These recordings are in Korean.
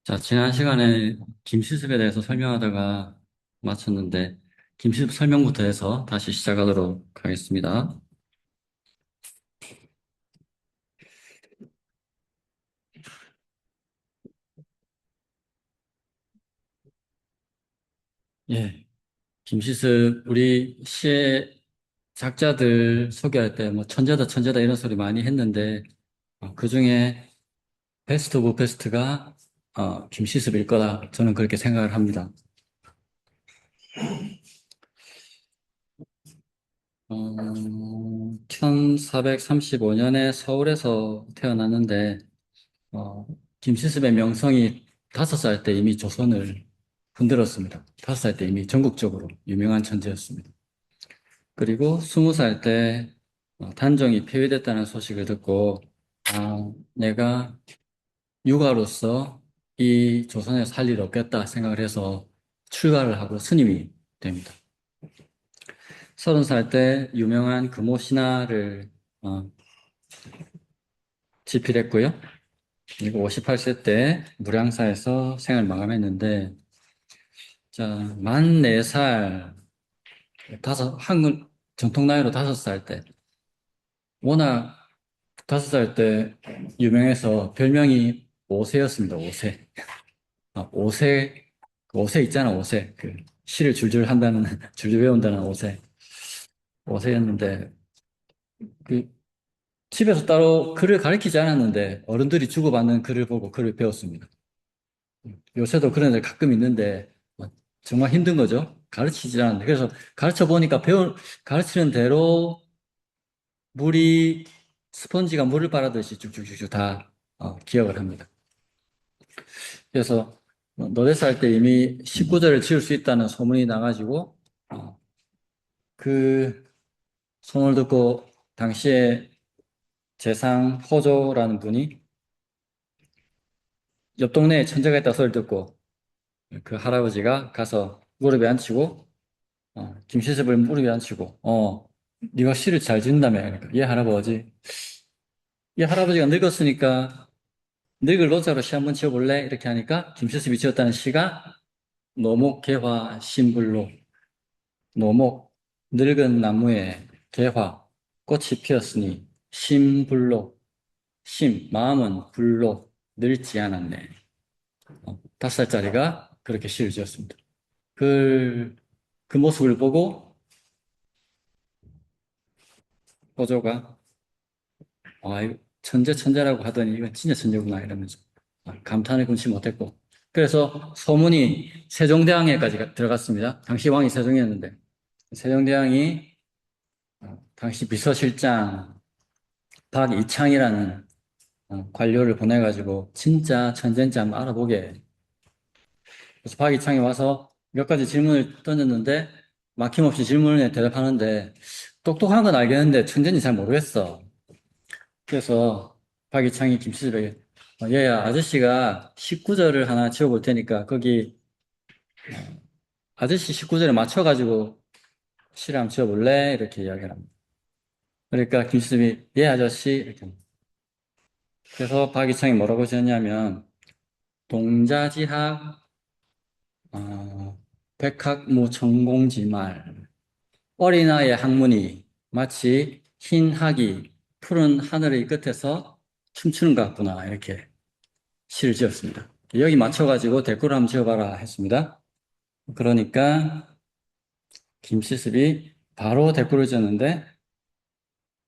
자, 지난 시간에 김시습에 대해서 설명하다가 마쳤는데, 김시습 설명부터 해서 다시 시작하도록 하겠습니다. 예, 김시습, 우리 시의 작자들 소개할 때 뭐 천재다, 천재다 이런 소리 많이 했는데, 그 중에 베스트 오브 베스트가 김시습일 거다. 저는 그렇게 생각을 합니다. 1435년에 서울에서 태어났는데, 어, 김시습의 명성이 5살 때 이미 조선을 흔들었습니다. 5살 때 이미 전국적으로 유명한 천재였습니다. 그리고 20살 때 단종이 폐위됐다는 소식을 듣고 내가 유가로서 이 조선에서 할 일 없겠다 생각을 해서 출가를 하고 스님이 됩니다. 30살 때 유명한 금오신화를 어, 집필했고요. 그리고 58세 때 무량사에서 생을 마감했는데, 자, 만 4살, 한국 정통 나이로 5살 때, 워낙 5살 때 유명해서 별명이 오세였습니다, 오세. 오세, 오세 있잖아, 오세. 그, 시를 줄줄 한다는, 줄줄 외운다는 오세. 오세였는데, 그, 집에서 따로 글을 가르치지 않았는데, 어른들이 주고받는 글을 보고 글을 배웠습니다. 요새도 그런 애 가끔 있는데 정말 힘든 거죠. 가르치지 않는데. 그래서 가르쳐 보니까 가르치는 대로 물이 스펀지가 물을 빨아듯이 쭉쭉쭉쭉 다 기억을 합니다. 그래서 너댓 살 때 이미 19절을 지을 수 있다는 소문이 나가지고 그 소문을 듣고 당시에 재상 호조라는 분이 옆 동네에 천재가 있다 소리를 듣고 그 할아버지가 가서 무릎에 앉히고 김시섭을 무릎에 앉히고, 네가 시를 잘 짓는다며. 그러니까, 예, 할아버지. 이 할아버지가 늙었으니까, 늙을 노자로 시 한번 지어볼래? 이렇게 하니까, 김시섭이 지었다는 시가, 노목, 개화, 신불로. 노목, 늙은 나무에 개화, 꽃이 피었으니, 신불로. 마음은 불로, 늙지 않았네. 5살짜리가 그렇게 시를 지었습니다. 그, 그 모습을 보고, 호조가 이거 천재라고 하더니 이건 진짜 천재구나 이러면서 감탄을 금치 못했고. 그래서 소문이 세종대왕에까지 들어갔습니다. 당시 왕이 세종이었는데 세종대왕이 당시 비서실장 박이창이라는 관료를 보내가지고 진짜 천재인지 한번 알아보게. 그래서 박이창이 와서 몇 가지 질문을 던졌는데 막힘없이 질문에 대답하는데 똑똑한 건 알겠는데 천재인지 잘 모르겠어. 그래서 박이창이 김치질에게 얘야 아저씨가 19절을 하나 지어볼 테니까 거기 아저씨 19절에 맞춰가지고 시를 한번 지어볼래? 이렇게 이야기를 합니다. 그러니까 김수습이 예 아저씨 이렇게 합니다. 그래서 박이창이 뭐라고 지었냐면 동자지학 백학무 천공지말 어린아이의 학문이 마치 흰 학이 푸른 하늘의 끝에서 춤추는 것 같구나 이렇게 시를 지었습니다. 여기 맞춰가지고 댓글을 한번 지어봐라 했습니다. 그러니까 김시습이 바로 댓글을 지었는데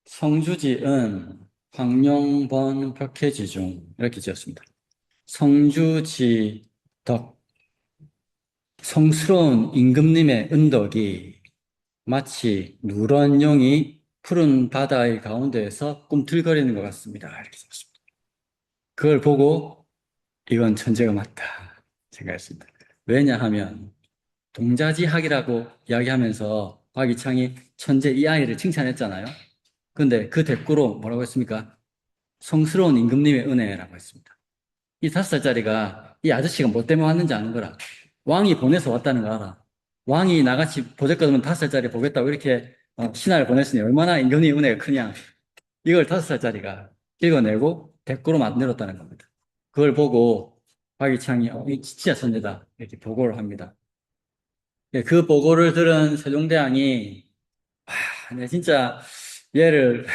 성주지은 황룡번 벽해지중 이렇게 지었습니다. 성주지 덕 성스러운 임금님의 은덕이 마치 누런 용이 푸른 바다의 가운데에서 꿈틀거리는 것 같습니다. 이렇게 썼습니다. 그걸 보고 이건 천재가 맞다 생각했습니다. 왜냐하면 동자지학이라고 이야기하면서 박이창이 천재 이 아이를 칭찬했잖아요. 근데 그 대꾸로 뭐라고 했습니까? 성스러운 임금님의 은혜라고 했습니다. 이 5살짜리가 이 아저씨가 뭐 때문에 왔는지 아는 거라. 왕이 보내서 왔다는 거 알아. 왕이 나같이 보잘것없는 5살짜리 보겠다고 이렇게 신하를 보냈으니 얼마나 임금님의 은혜가 크냐. 이걸 5살짜리가 읽어내고 대꾸로 만들었다는 겁니다. 그걸 보고 박이창이 이 진짜 천재다 이렇게 보고를 합니다. 예, 그 보고를 들은 세종대왕이 내 진짜 얘를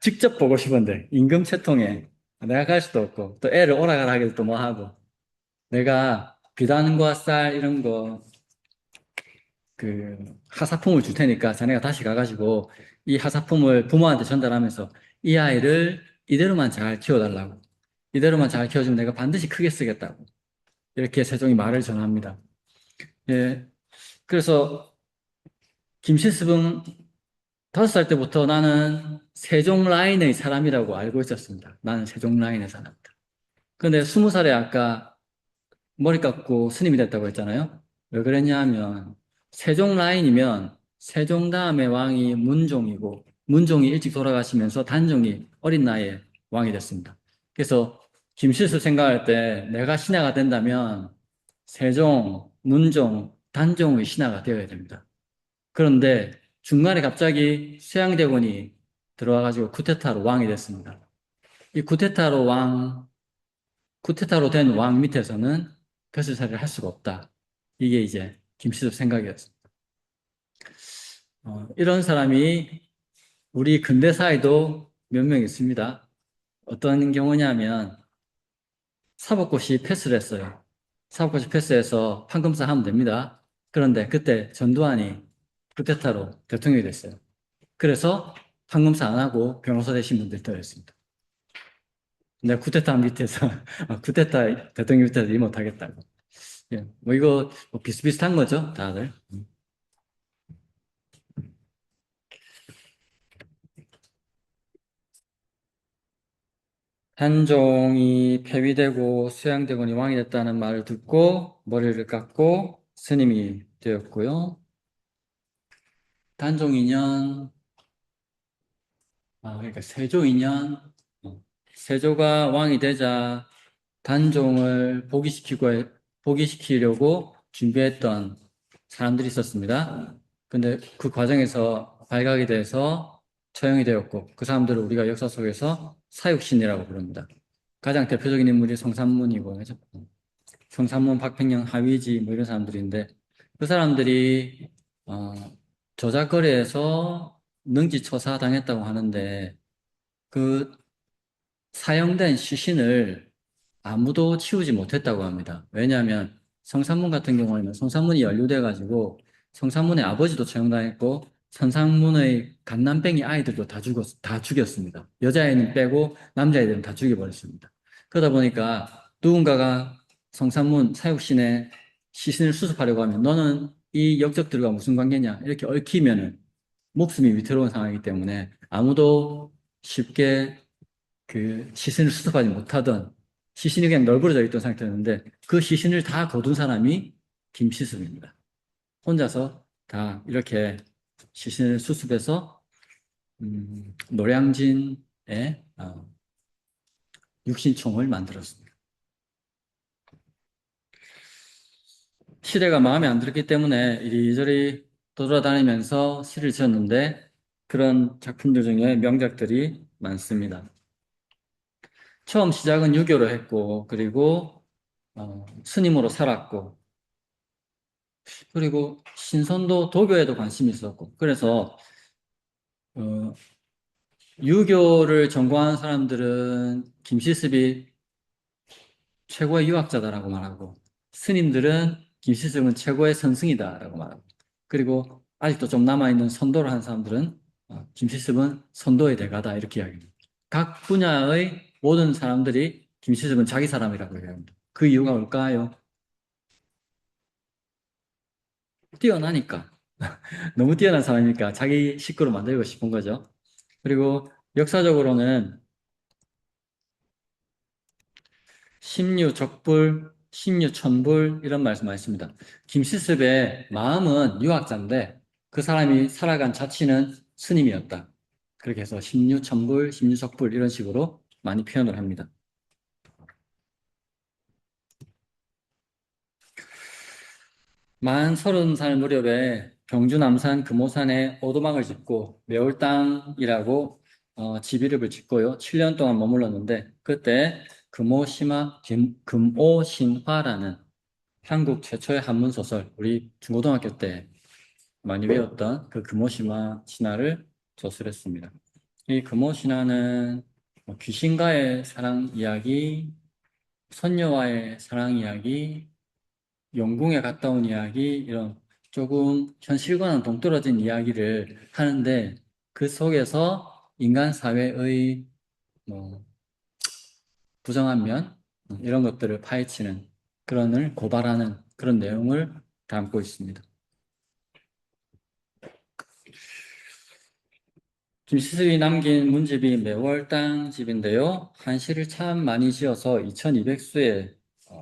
직접 보고 싶은데 임금체통에 내가 갈 수도 없고 또 애를 오라가라 하기도 또 뭐 하고 내가 비단과 쌀 이런 거 그 하사품을 줄 테니까 자네가 다시 가가지고 이 하사품을 부모한테 전달하면서 이 아이를 이대로만 잘 키워달라고 이대로만 잘 키워주면 내가 반드시 크게 쓰겠다고 이렇게 세종이 말을 전합니다. 예, 그래서 김실습은 5살 때부터 나는 세종 라인의 사람이라고 알고 있었습니다. 나는 세종 라인의 사람이다. 근데 20살에 아까 머리 깎고 스님이 됐다고 했잖아요. 왜 그랬냐 하면 세종 라인이면 세종 다음에 왕이 문종이고 문종이 일찍 돌아가시면서 단종이 어린 나이에 왕이 됐습니다. 그래서 김실수 생각할 때 내가 신하가 된다면 세종, 문종, 단종의 신하가 되어야 됩니다. 그런데 중간에 갑자기 쇠양대군이 들어와가지고 쿠데타로 왕이 됐습니다. 이 쿠데타로 된 왕 밑에서는 벼슬살이를 할 수가 없다. 이게 이제 김시섭 생각이었습니다. 이런 사람이 우리 근대사에도 몇 명 있습니다. 어떤 경우냐면 사법고시 패스를 했어요. 사법고시 패스해서 판검사 하면 됩니다. 그런데 그때 전두환이 쿠데타로 대통령이 됐어요. 그래서 판검사 안 하고 변호사 되신 분들이 더 있습니다. 내가 쿠데타 밑에서 쿠데타 대통령 밑에서 일 못하겠다고. 예, 뭐 이거 뭐 비슷비슷한 거죠, 다들. 단종이 폐위되고 수양대군이 왕이 됐다는 말을 듣고 머리를 깎고 스님이 되었고요. 단종 2년, 그러니까 세조 2년, 세조가 왕이 되자 단종을 복위시키려고 준비했던 사람들이 있었습니다. 근데 그 과정에서 발각이 돼서 처형이 되었고, 그 사람들을 우리가 역사 속에서 사육신이라고 부릅니다. 가장 대표적인 인물이 성삼문이고, 그죠? 성삼문, 박평영, 하위지, 뭐 이런 사람들인데, 그 사람들이, 어, 저작거리에서 능지처사 당했다고 하는데, 그 사형된 시신을 아무도 치우지 못했다고 합니다. 왜냐하면 성삼문 같은 경우에는 성삼문이 연루돼가지고 성삼문의 아버지도 처형당했고 성삼문의 갓난뱅이 아이들도 다 죽였습니다. 여자애는 빼고 남자애들은 다 죽여버렸습니다. 그러다 보니까 누군가가 성삼문 사육신의 시신을 수습하려고 하면 너는 이 역적들과 무슨 관계냐 이렇게 얽히면은 목숨이 위태로운 상황이기 때문에 아무도 쉽게 그 시신을 수습하지 못하던 시신이 그냥 널브러져 있던 상태였는데 그 시신을 다 거둔 사람이 김시습입니다. 혼자서 다 이렇게 시신을 수습해서 노량진에 육신총을 만들었습니다. 시대가 마음에 안 들었기 때문에 이리저리 돌아다니면서 시를 지었는데 그런 작품들 중에 명작들이 많습니다. 처음 시작은 유교로 했고 그리고 스님으로 살았고 그리고 신선도 도교에도 관심이 있었고 그래서 어, 유교를 전공한 사람들은 김시습이 최고의 유학자다라고 말하고 스님들은 김시습은 최고의 선승이다라고 말하고 그리고 아직도 좀 남아있는 선도를 한 사람들은 김시습은 선도의 대가다 이렇게 이야기합니다. 각 분야의 모든 사람들이 김시습은 자기 사람이라고 이야기합니다. 그 이유가 뭘까요? 뛰어나니까. 너무 뛰어난 사람이니까 자기 식구로 만들고 싶은 거죠. 그리고 역사적으로는 심유적불, 심유천불 이런 말씀 많이 씁니다. 김시습의 마음은 유학자인데 그 사람이 살아간 자취는 스님이었다. 그렇게 해서 심유천불, 심유적불 이런 식으로 많이 표현을 합니다. 만 30살 무렵에 경주 남산 금오산에 오두막을 짓고 매울당이라고 집 이름을 짓고요. 7년 동안 머물렀는데 그때 금오신화라는 한국 최초의 한문 소설, 우리 중고등학교 때 많이 배웠던 그 금오신화를 저술했습니다. 이 금오신화는 뭐 귀신과의 사랑 이야기, 선녀와의 사랑 이야기, 영궁에 갔다 온 이야기, 이런 조금 현실과는 동떨어진 이야기를 하는데 그 속에서 인간 사회의 뭐 부정한 면, 이런 것들을 파헤치는, 그런 을 고발하는 그런 내용을 담고 있습니다. 김시슬이 남긴 문집이 매월당집인데요. 한시를 참 많이 지어서 2200수에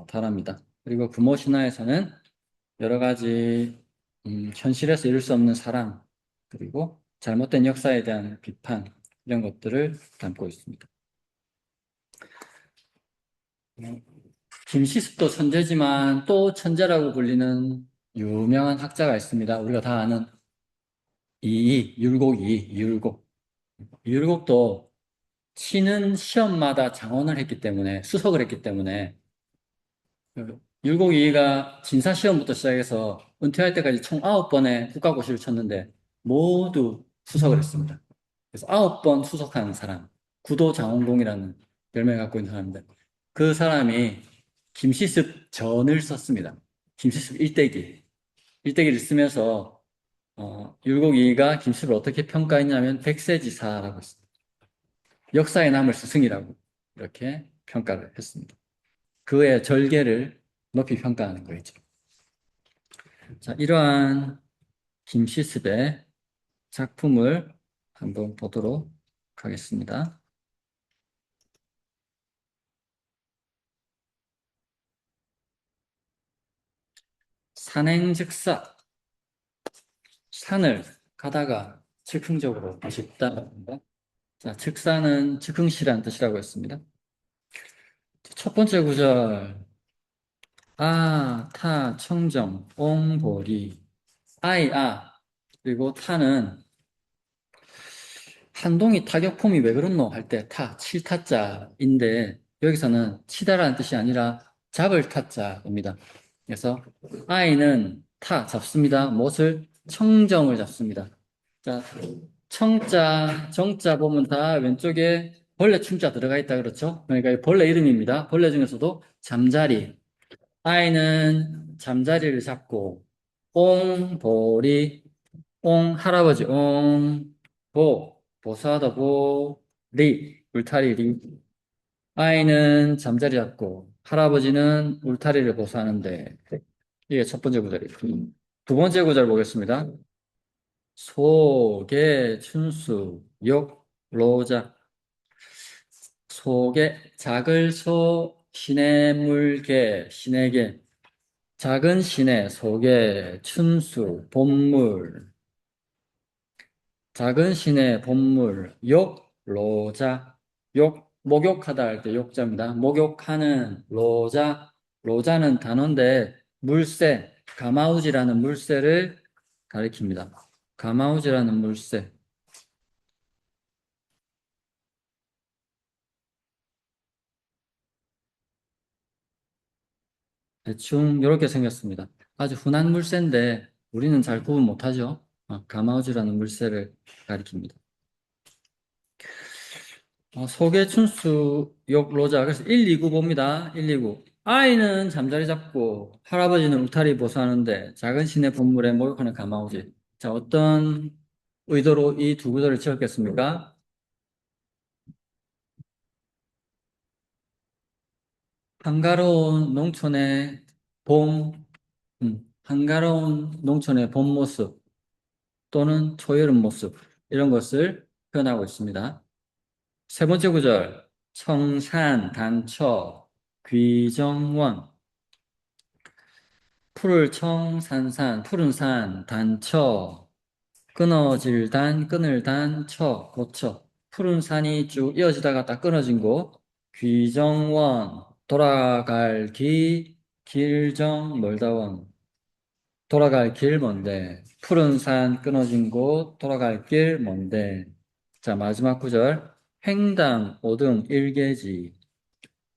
달합니다. 그리고 금오신화에서는 여러 가지 현실에서 이룰 수 없는 사랑, 그리고 잘못된 역사에 대한 비판, 이런 것들을 담고 있습니다. 김시습도 천재지만 또 천재라고 불리는 유명한 학자가 있습니다. 우리가 다 아는 율곡. 율곡도 치는 시험마다 장원을 했기 때문에, 수석을 했기 때문에, 율곡이가 진사시험부터 시작해서 은퇴할 때까지 총 9번의 국가고시를 쳤는데 모두 수석을 했습니다. 그래서 9번 수석한 사람, 구도장원공이라는 별명을 갖고 있는 사람인데, 그 사람이 김시습 전을 썼습니다. 김시습 일대기. 일대기를 쓰면서 율곡이가 김시습을 어떻게 평가했냐면 백세지사라고 했습니다. 역사에 남을 스승이라고 이렇게 평가를 했습니다. 그의 절개를 높이 평가하는 거죠. 자, 이러한 김시습의 작품을 한번 보도록 하겠습니다. 산행즉사, 산을 가다가 즉흥적으로 짚다. 자, 즉사는 즉흥시라는 뜻이라고 했습니다. 첫 번째 구절, 아, 타, 청정, 옹, 보리, 아이, 그리고 타는 한동이 타격폼이 왜 그렇노 할 때 칠타자인데 여기서는 치다라는 뜻이 아니라 잡을 타자입니다. 그래서 아이는 잡습니다. 무엇을? 청정을 잡습니다. 자, 청자, 정자 보면 다 왼쪽에 벌레 충자 들어가 있다 그렇죠? 그러니까 이 벌레 이름입니다. 벌레 중에서도 잠자리. 아이는 잠자리를 잡고 옹보리, 할아버지 보사하다 울타리 리. 아이는 잠자리 잡고 할아버지는 울타리를 보수하는데, 이게 첫 번째 구절이에요. 두 번째 구절 보겠습니다. 소개 춘수 욕 로자. 소개 작을 소 시냇물개 시내개. 작은 시내 소개 춘수 봄물. 작은 시내 봄물 욕로자. 목욕하다 할 때 욕자입니다. 목욕하는 로자는 단어인데 물새, 가마우지라는 물새를 가리킵니다. 가마우지라는 물새. 대충 이렇게 생겼습니다. 아주 흔한 물새인데 우리는 잘 구분 못하죠. 가마우지라는 물새를 가리킵니다. 소개춘수 욕로자. 그래서 1, 2구 봅니다. 1, 2구. 아이는 잠자리 잡고 할아버지는 울타리 보수하는데 작은 시내 본물에 목욕하는 가마우지. 자, 어떤 의도로 이 두 구절을 지었겠습니까? 한가로운 농촌의 한가로운 농촌의 봄 모습 또는 초여름 모습, 이런 것을 표현하고 있습니다. 세 번째 구절, 청산, 단처, 귀정원. 푸를 청산산, 푸른 산, 단처, 끊어질 단, 끊을 단, 고처. 푸른 산이 쭉 이어지다가 딱 끊어진 곳. 귀정원, 돌아갈 길정, 멀다원. 돌아갈 길 먼데. 푸른 산 끊어진 곳, 돌아갈 길 먼데. 자, 마지막 구절. 횡당, 오등, 일개지.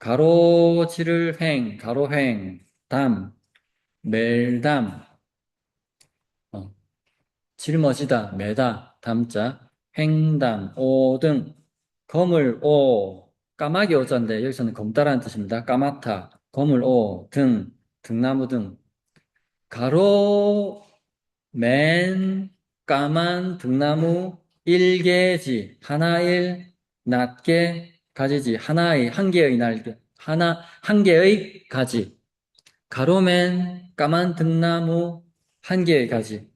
가로지를 횡, 가로횡, 담, 멜담, 어, 짊어지다, 매다, 담자, 횡담, 오등, 검을 오, 까마귀 오자인데 여기서는 검다라는 뜻입니다. 까맣다, 검을 오, 등, 등나무 등, 가로, 맨, 까만, 등나무, 일개지, 하나일, 낮게, 가지지, 하나의, 한 개의 날개, 한 개의 가지, 가로맨, 까만 등나무, 한 개의 가지.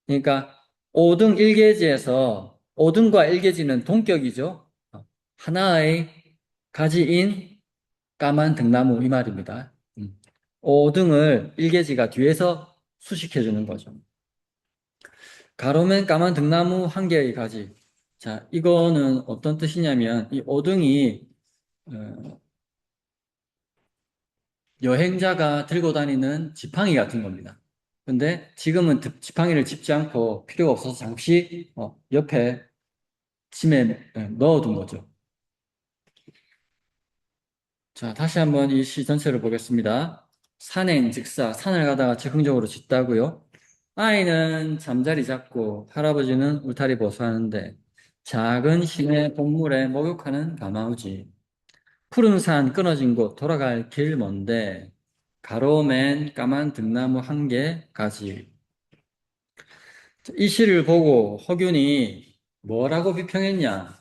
그러니까, 5등 1계지에서 5등과 1계지는 동격이죠. 하나의 가지인 까만 등나무, 이 말입니다. 5등을 1계지가 뒤에서 수식해 주는 거죠. 가로맨 까만 등나무 한 개의 가지. 자, 이거는 어떤 뜻이냐면, 이 5등이 여행자가 들고 다니는 지팡이 같은 겁니다. 근데 지금은 지팡이를 짚지 않고 필요가 없어서 잠시 옆에 짐에 넣어둔 거죠. 자, 다시 한번 이 시 전체를 보겠습니다. 산행, 즉사, 산을 가다가 즉흥적으로 짖다고요. 아이는 잠자리 잡고 할아버지는 울타리 보수하는데 작은 시내 동물에 목욕하는 가마우지. 푸른 산 끊어진 곳 돌아갈 길 먼데 가로맨 까만 등나무 한 개 가지. 이 시를 보고 허균이 뭐라고 비평했냐?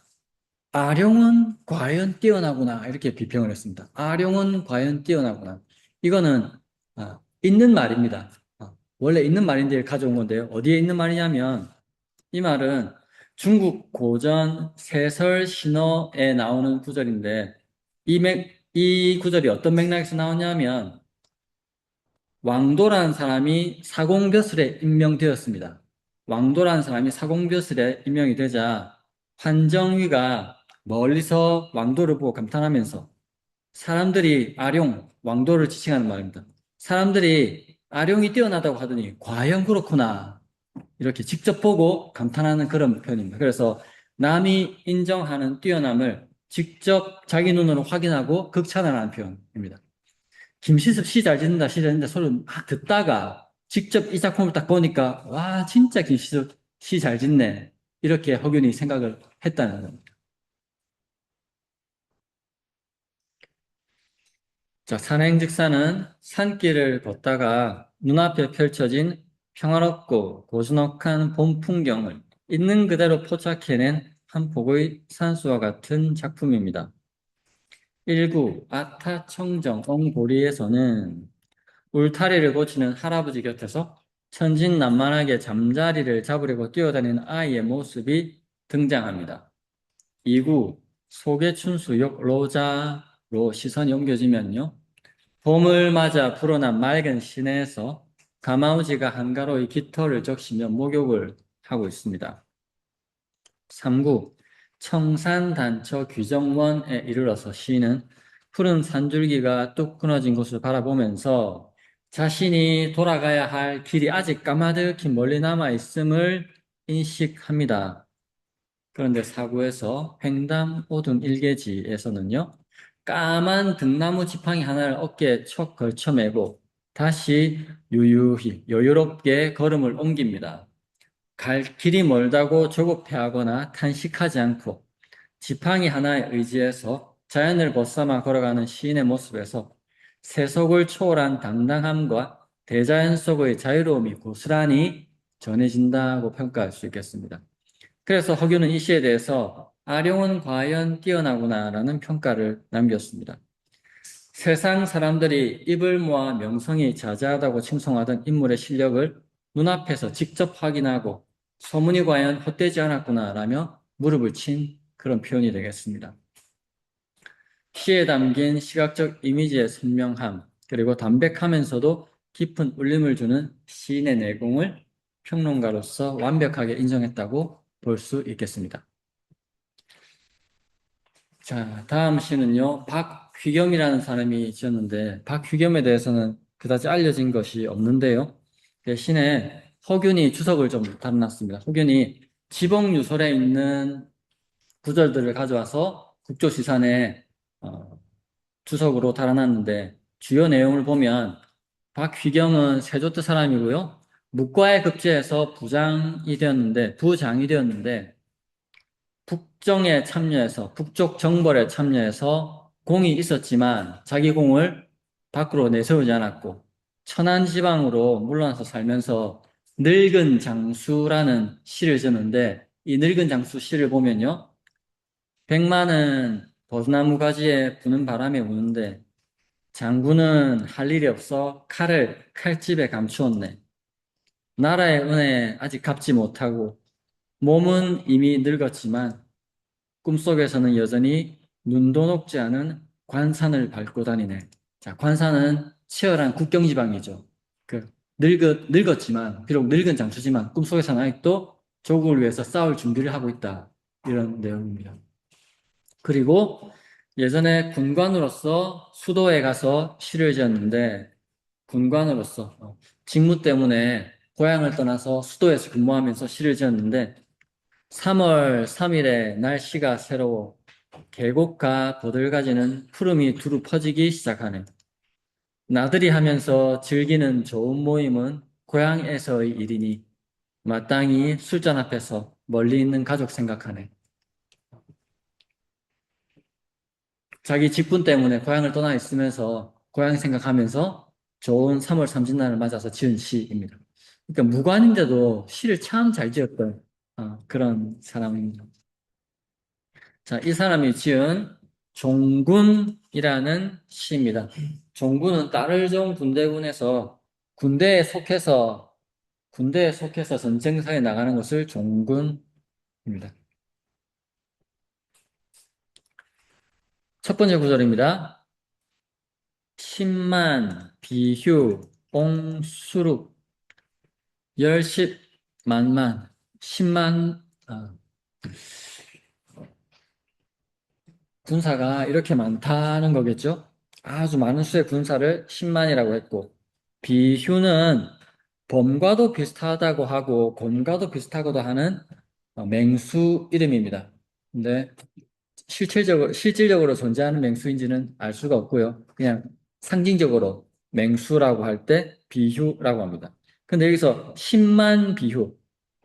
아룡은 과연 뛰어나구나 이렇게 비평을 했습니다. 아룡은 과연 뛰어나구나. 이거는 있는 말입니다. 원래 있는 말인데 가져온 건데요. 어디에 있는 말이냐면 이 말은 중국 고전 세설 신어에 나오는 구절인데 이 구절이 어떤 맥락에서 나오냐면 왕도라는 사람이 사공벼슬에 임명되었습니다. 왕도라는 사람이 사공벼슬에 임명이 되자 환정위가 멀리서 왕도를 보고 감탄하면서 사람들이 아룡, 왕도를 지칭하는 말입니다. 사람들이 아룡이 뛰어나다고 하더니 과연 그렇구나. 이렇게 직접 보고 감탄하는 그런 표현입니다. 그래서 남이 인정하는 뛰어남을 직접 자기 눈으로 확인하고 극찬하는 표현입니다. 김시섭 시 잘 짓는다, 시 잘 짓는다 소리 막 듣다가 직접 이 작품을 딱 보니까 와, 진짜 김시섭 시 잘 짓네. 이렇게 허균이 생각을 했다는 겁니다. 자, 산행즉사는 산길을 걷다가 눈앞에 펼쳐진 평화롭고 고즈넉한 봄 풍경을 있는 그대로 포착해낸 한 폭의 산수와 같은 작품입니다. 1구 아타청정 엉보리에서는 울타리를 고치는 할아버지 곁에서 천진난만하게 잠자리를 잡으려고 뛰어다니는 아이의 모습이 등장합니다. 2구 소개춘수역 로자로 시선이 옮겨지면요. 봄을 맞아 불어난 맑은 시내에서 가마우지가 한가로이 깃털을 적시며 목욕을 하고 있습니다. 3구 청산단처 규정원에 이르러서 시인은 푸른 산줄기가 뚝 끊어진 곳을 바라보면서 자신이 돌아가야 할 길이 아직 까마득히 멀리 남아 있음을 인식합니다. 그런데 4구에서 횡담 오등 일개지에서는요, 까만 등나무 지팡이 하나를 어깨에 척 걸쳐매고 다시 유유히 여유롭게 걸음을 옮깁니다. 갈 길이 멀다고 조급해하거나 탄식하지 않고 지팡이 하나에 의지해서 자연을 벗삼아 걸어가는 시인의 모습에서 세속을 초월한 당당함과 대자연 속의 자유로움이 고스란히 전해진다고 평가할 수 있겠습니다. 그래서 허균은 이 시에 대해서 아룡은 과연 뛰어나구나라는 평가를 남겼습니다. 세상 사람들이 입을 모아 명성이 자자하다고 칭송하던 인물의 실력을 눈앞에서 직접 확인하고 소문이 과연 헛되지 않았구나라며 무릎을 친 그런 표현이 되겠습니다. 시에 담긴 시각적 이미지의 선명함, 그리고 담백하면서도 깊은 울림을 주는 시인의 내공을 평론가로서 완벽하게 인정했다고 볼 수 있겠습니다. 자, 다음 시는요, 박휘겸이라는 사람이 지었는데, 박휘겸에 대해서는 그다지 알려진 것이 없는데요. 대신에 허균이 주석을 좀 달아놨습니다. 허균이 지봉유설에 있는 구절들을 가져와서 국조시산에 주석으로 달아났는데 주요 내용을 보면 박휘경은 세조때 사람이고요. 묵과에 급제해서 부장이 되었는데 북정에 참여해서 북쪽 정벌에 참여해서 공이 있었지만 자기 공을 밖으로 내세우지 않았고 천안 지방으로 물러나서 살면서 늙은 장수라는 시를 지었는데 이 늙은 장수 시를 보면요. 백마는 버스나무 가지에 부는 바람에 우는데 장군은 할 일이 없어 칼을 칼집에 감추었네. 나라의 은혜 아직 갚지 못하고 몸은 이미 늙었지만 꿈속에서는 여전히 눈도 녹지 않은 관산을 밟고 다니네. 자, 관산은 치열한 국경지방이죠. 늙었지만, 비록 늙은 장수지만 꿈속에서는 아직도 조국을 위해서 싸울 준비를 하고 있다. 이런 내용입니다. 그리고 예전에 군관으로서 수도에 가서 시를 지었는데, 군관으로서 직무 때문에 고향을 떠나서 수도에서 근무하면서 시를 지었는데, 3월 3일에 날씨가 새로워 계곡과 보들가지는 푸름이 두루 퍼지기 시작하네. 나들이 하면서 즐기는 좋은 모임은 고향에서의 일이니 마땅히 술잔 앞에서 멀리 있는 가족 생각하네. 자기 직분 때문에 고향을 떠나 있으면서 고향 생각하면서 좋은 3월 삼진날을 맞아서 지은 시입니다. 그러니까 무관인데도 시를 참 잘 지었던 그런 사람입니다. 자, 이 사람이 지은 종군이라는 시입니다. 종군은 딸을종 군대군에서 군대에 속해서 전쟁사에 나가는 것을 종군입니다. 첫 번째 구절입니다. 십만, 비휴, 옹수룩, 열십, 만만, 십만, 군사가 이렇게 많다는 거겠죠? 아주 많은 수의 군사를 10만이라고 했고, 비휴는 범과도 비슷하다고 하고, 곰과도 비슷하고도 하는 맹수 이름입니다. 근데 실질적으로 존재하는 맹수인지는 알 수가 없고요. 그냥 상징적으로 맹수라고 할 때 비휴라고 합니다. 근데 여기서 10만 비휴,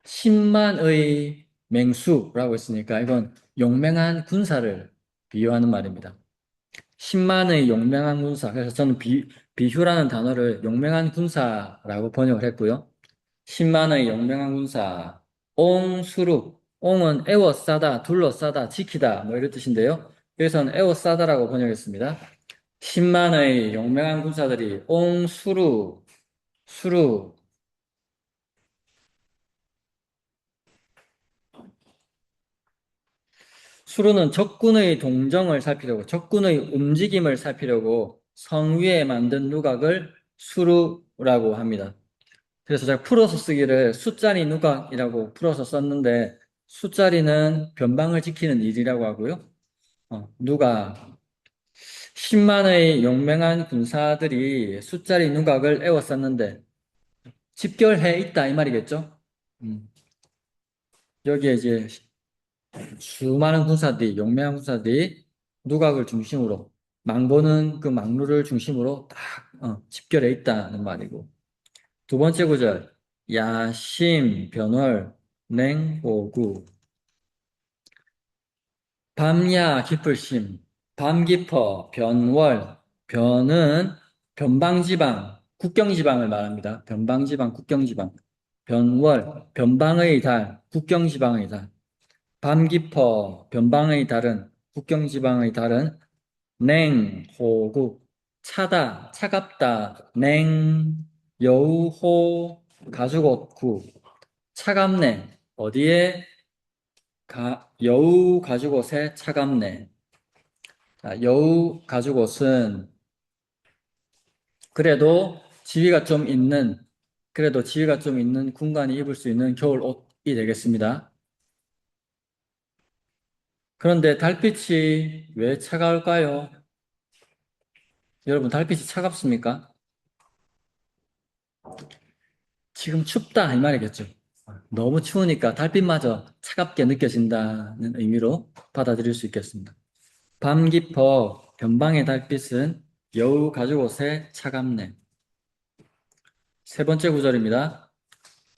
10만의 맹수라고 했으니까 이건 용맹한 군사를 비유하는 말입니다. 10만의 용맹한 군사. 그래서 저는 비휴라는 단어를 용맹한 군사라고 번역을 했고요. 10만의 용맹한 군사. 옹수룩. 옹은 에워싸다, 둘러싸다, 지키다, 뭐 이런 뜻인데요. 여기서는 에워싸다라고 번역했습니다. 10만의 용맹한 군사들이 옹수룩, 수룩, 수루는 적군의 동정을 살피려고, 적군의 움직임을 살피려고 성 위에 만든 누각을 수루라고 합니다. 그래서 제가 풀어서 쓰기를 숫자리 누각이라고 풀어서 썼는데, 숫자리는 변방을 지키는 일이라고 하고요. 누각. 10만의 용맹한 군사들이 숫자리 누각을 에워쌌는데, 집결해 있다, 이 말이겠죠? 음, 여기에 이제 수많은 군사들이, 용맹한 군사들이 누각을 중심으로, 망보는 그 망루를 중심으로 딱 집결해 있다는 말이고. 두 번째 구절, 야심, 변월, 냉오구. 밤야 깊을 심, 밤 깊어, 변월. 변은 변방지방, 국경지방을 말합니다. 변방지방, 국경지방. 변월, 변방의 달, 국경지방의 달. 밤 깊어 변방의 달은 국경지방의 달은 냉호국 차다 차갑다 냉 여우호 가죽옷구 차갑네 어디에 여우 가죽옷에 차갑네. 자, 여우 가죽옷은 그래도 지위가 좀 있는 군관이 입을 수 있는 겨울 옷이 되겠습니다. 그런데 달빛이 왜 차가울까요? 여러분, 달빛이 차갑습니까? 지금 춥다, 이 말이겠죠. 너무 추우니까 달빛마저 차갑게 느껴진다는 의미로 받아들일 수 있겠습니다. 밤 깊어 변방의 달빛은 여우 가죽옷에 차갑네. 세 번째 구절입니다.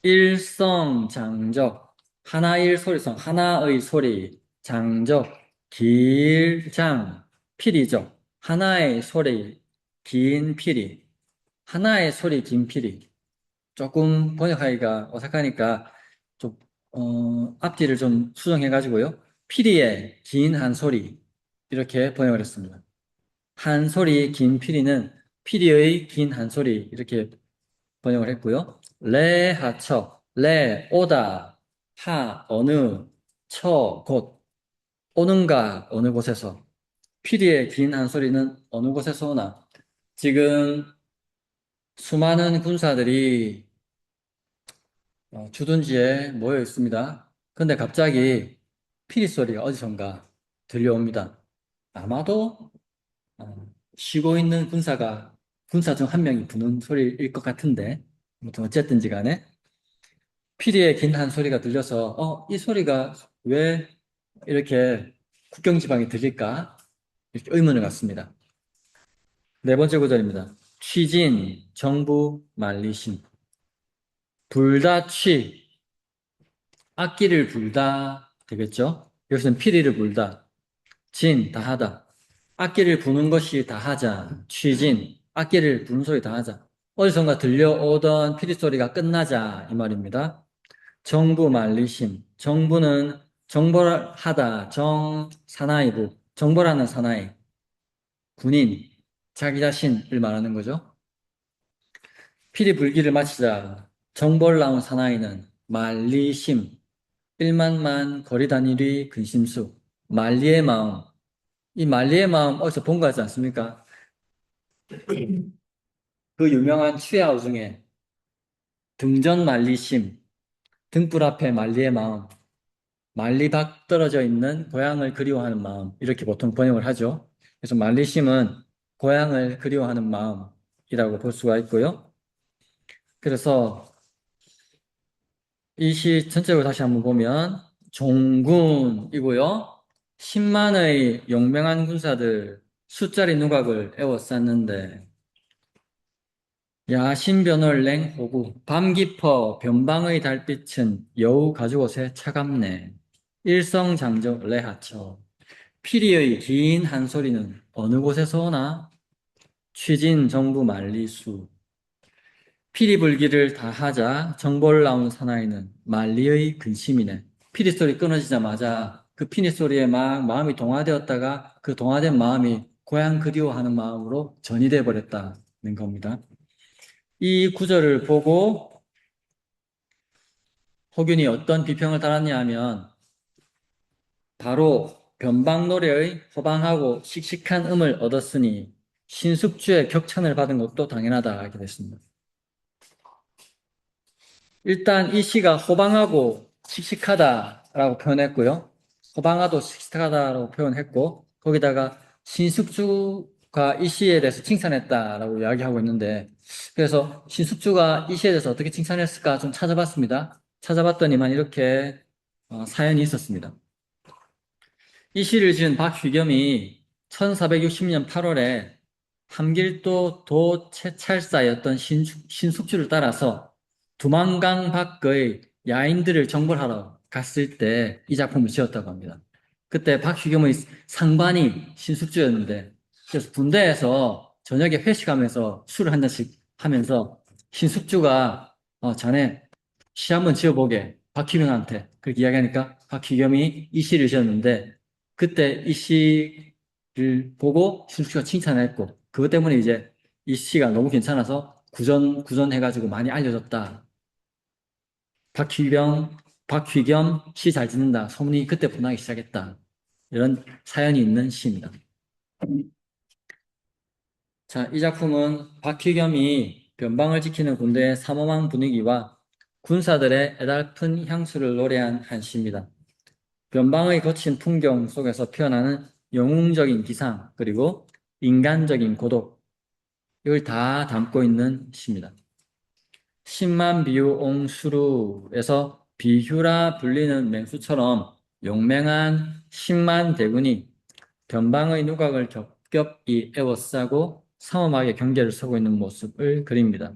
일성장적, 하나의 소리성, 하나의 소리, 장적, 길장, 피리죠. 하나의 소리, 긴 피리. 하나의 소리, 긴 피리. 조금 번역하기가 어색하니까 좀, 앞뒤를 좀 수정해가지고요. 피리의 긴 한 소리. 이렇게 번역을 했습니다. 한 소리, 긴 피리는 피리의 긴 한 소리. 이렇게 번역을 했고요. 레, 하처, 레, 오다, 하, 어느, 처, 곳, 오는가, 어느 곳에서. 피리의 긴 한 소리는 어느 곳에서 오나. 지금 수많은 군사들이 주둔지에 모여 있습니다. 근데 갑자기 피리 소리가 어디선가 들려옵니다. 아마도 쉬고 있는 군사 중 한 명이 부는 소리일 것 같은데, 아무튼 어쨌든지 간에 피리의 긴 한 소리가 들려서 이 소리가 왜 이렇게 국경지방에 들릴까? 이렇게 의문을 갖습니다. 네 번째 구절입니다. 취진, 정부, 말리심. 불다 취, 악기를 불다 되겠죠? 여기서는 피리를 불다, 진, 다하다. 악기를 부는 것이 다하자, 취진, 악기를 부는 소리 다하자. 어디선가 들려오던 피리 소리가 끝나자 이 말입니다. 정부 말리심. 정부는 정벌하다, 사나이부. 정벌하는 사나이. 군인. 자기 자신을 말하는 거죠. 피리 불기를 마치자. 정벌 나온 사나이는 말리심. 일만만 거리 다니리 근심수. 말리의 마음. 이 말리의 마음 어디서 본 거 같지 않습니까? 그 유명한 취하우 중에 등전 말리심. 등불 앞에 말리의 마음. 말리 밖 떨어져 있는 고향을 그리워하는 마음, 이렇게 보통 번역을 하죠. 그래서 말리심은 고향을 그리워하는 마음이라고 볼 수가 있고요. 그래서 이 시 전체를 다시 한번 보면 종군이고요. 10만의 용맹한 군사들 숫자리 누각을 에워쌌는데 야신변월냉 호구 밤 깊어 변방의 달빛은 여우 가죽옷에 차갑네. 일성장적 레하처 피리의 긴 한 소리는 어느 곳에서 오나? 취진 정부 만리수. 피리 불기를 다 하자 정보를 나온 사나이는 만리의 근심이네. 피리 소리 끊어지자마자 그 피리 소리에 막 마음이 동화되었다가 그 동화된 마음이 고향 그리워하는 마음으로 전이돼 버렸다는 겁니다. 이 구절을 보고 호균이 어떤 비평을 달았냐 하면 바로 변방노래의 호방하고 씩씩한 음을 얻었으니 신숙주의 격찬을 받은 것도 당연하다 하게 됐습니다. 일단 이 시가 호방하고 씩씩하다라고 표현했고요. 호방하고 씩씩하다라고 표현했고 거기다가 신숙주가 이 시에 대해서 칭찬했다라고 이야기하고 있는데 그래서 신숙주가 이 시에 대해서 어떻게 칭찬했을까 좀 찾아봤습니다. 찾아봤더니만 이렇게 사연이 있었습니다. 이 시를 지은 박휘겸이 1460년 8월에 함길도 도채찰사였던 신숙주를 따라서 두만강 밖의 야인들을 정벌하러 갔을 때 이 작품을 지었다고 합니다. 그때 박휘겸의 상반이 신숙주였는데 그래서 군대에서 저녁에 회식하면서 술을 한 잔씩 하면서 신숙주가 자네 시 한번 지어보게 박휘겸한테 그렇게 이야기하니까 박휘겸이 이 시를 지었는데 그때 이 시를 보고 신숙주가 칭찬했고 그것 때문에 이제 이 시가 너무 괜찮아서 구전해가지고 많이 알려졌다. 박휘겸 시 잘 짓는다. 소문이 그때부터 나기 시작했다. 이런 사연이 있는 시입니다. 자, 이 작품은 박휘겸이 변방을 지키는 군대의 삼엄한 분위기와 군사들의 애달픈 향수를 노래한 한 시입니다. 변방의 거친 풍경 속에서 피어나는 영웅적인 기상, 그리고 인간적인 고독, 이걸 다 담고 있는 시입니다. 10만 비유 옹수루에서 비휴라 불리는 맹수처럼 용맹한 10만 대군이 변방의 누각을 겹겹이 에워싸고 삼엄하게 경계를 서고 있는 모습을 그립니다.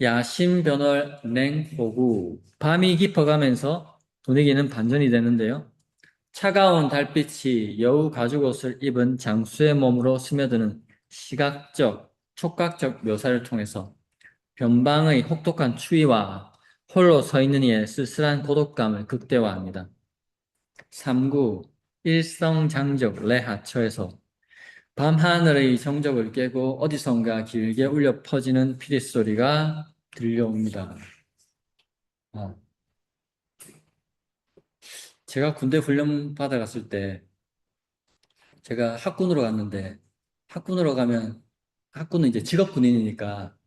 야심변월 냉호구. 밤이 깊어가면서 분위기는 반전이 되는데요. 차가운 달빛이 여우 가죽옷을 입은 장수의 몸으로 스며드는 시각적, 촉각적 묘사를 통해서 변방의 혹독한 추위와 홀로 서 있는 이의 쓸쓸한 고독감을 극대화합니다. 3구 일성장적 레하처에서 밤하늘의 정적을 깨고 어디선가 길게 울려 퍼지는 피리 소리가 들려옵니다. 어, 제가 군대 훈련 받아갔을 때 제가 학군으로 갔는데 학군으로 가면 학군은 이제 직업 군인이니까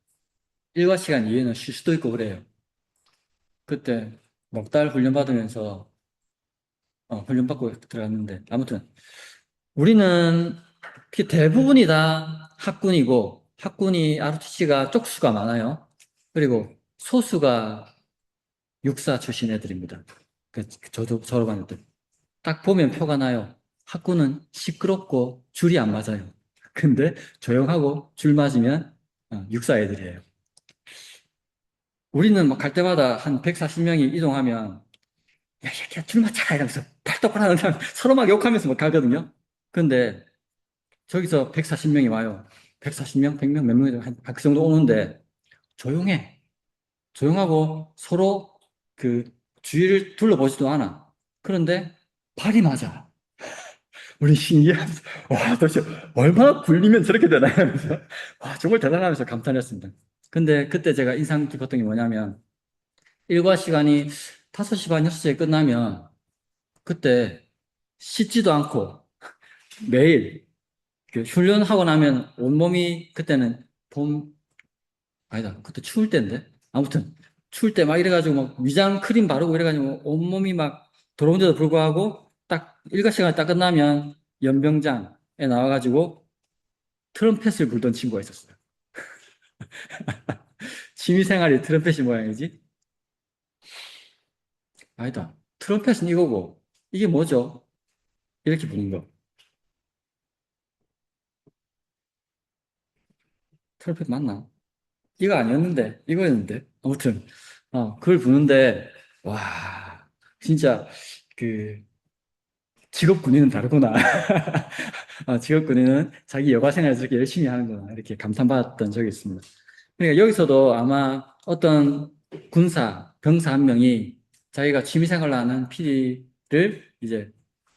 일과 시간 이외에는 쉴 수도 있고 그래요. 그때 넉 달 훈련 받으면서 훈련 받고 들어갔는데 아무튼 우리는 대부분이 다 학군이고 학군이 ROTC가 쪽수가 많아요. 그리고 소수가 육사 출신 애들입니다. 저도 졸업한 애들. 딱 보면 표가 나요. 학군은 시끄럽고 줄이 안 맞아요. 근데 조용하고 줄 맞으면 육사 애들이에요. 우리는 뭐 갈 때마다 한 140명이 이동하면 야, 이 새끼야, 줄 맞춰! 이러면서 팔 똑바로 하는 사람 서로 막 욕하면서 막 가거든요. 근데 저기서 140명이 와요. 140명, 100명, 몇 명이 그 정도 오는데 조용해. 조용하고 서로 그 주위를 둘러보지도 않아. 그런데 발이 맞아. 우리 신기하면서 와, 도대체 얼마나 굴리면 저렇게 되나 하면서 와, 정말 대단하면서 감탄했습니다. 근데 그때 제가 인상 깊었던 게 뭐냐면 일과 시간이 5시 반, 6시에 끝나면 그때 씻지도 않고 매일 훈련하고 나면 온몸이 그때는 아니다. 그때 추울 때인데. 아무튼, 추울 때 막 이래가지고 막 위장 크림 바르고 이래가지고 온몸이 막 더러운데도 불구하고 딱 일과 시간이 딱 끝나면 연병장에 나와가지고 트럼펫을 불던 친구가 있었어요. 취미생활이 트럼펫이 모양이지? 아니다. 트럼펫은 이거고, 이게 뭐죠? 이렇게 부는 거. 트럼펫 맞나? 이거 아니었는데, 이거였는데. 아무튼, 그걸 부는데, 와, 진짜, 그, 직업 군인은 다르구나. 직업 군인은 자기 여가 생활을 저렇게 열심히 하는구나. 이렇게 감탄받았던 적이 있습니다. 그러니까 여기서도 아마 어떤 군사, 병사 한 명이 자기가 취미생활을 하는 PD를 이제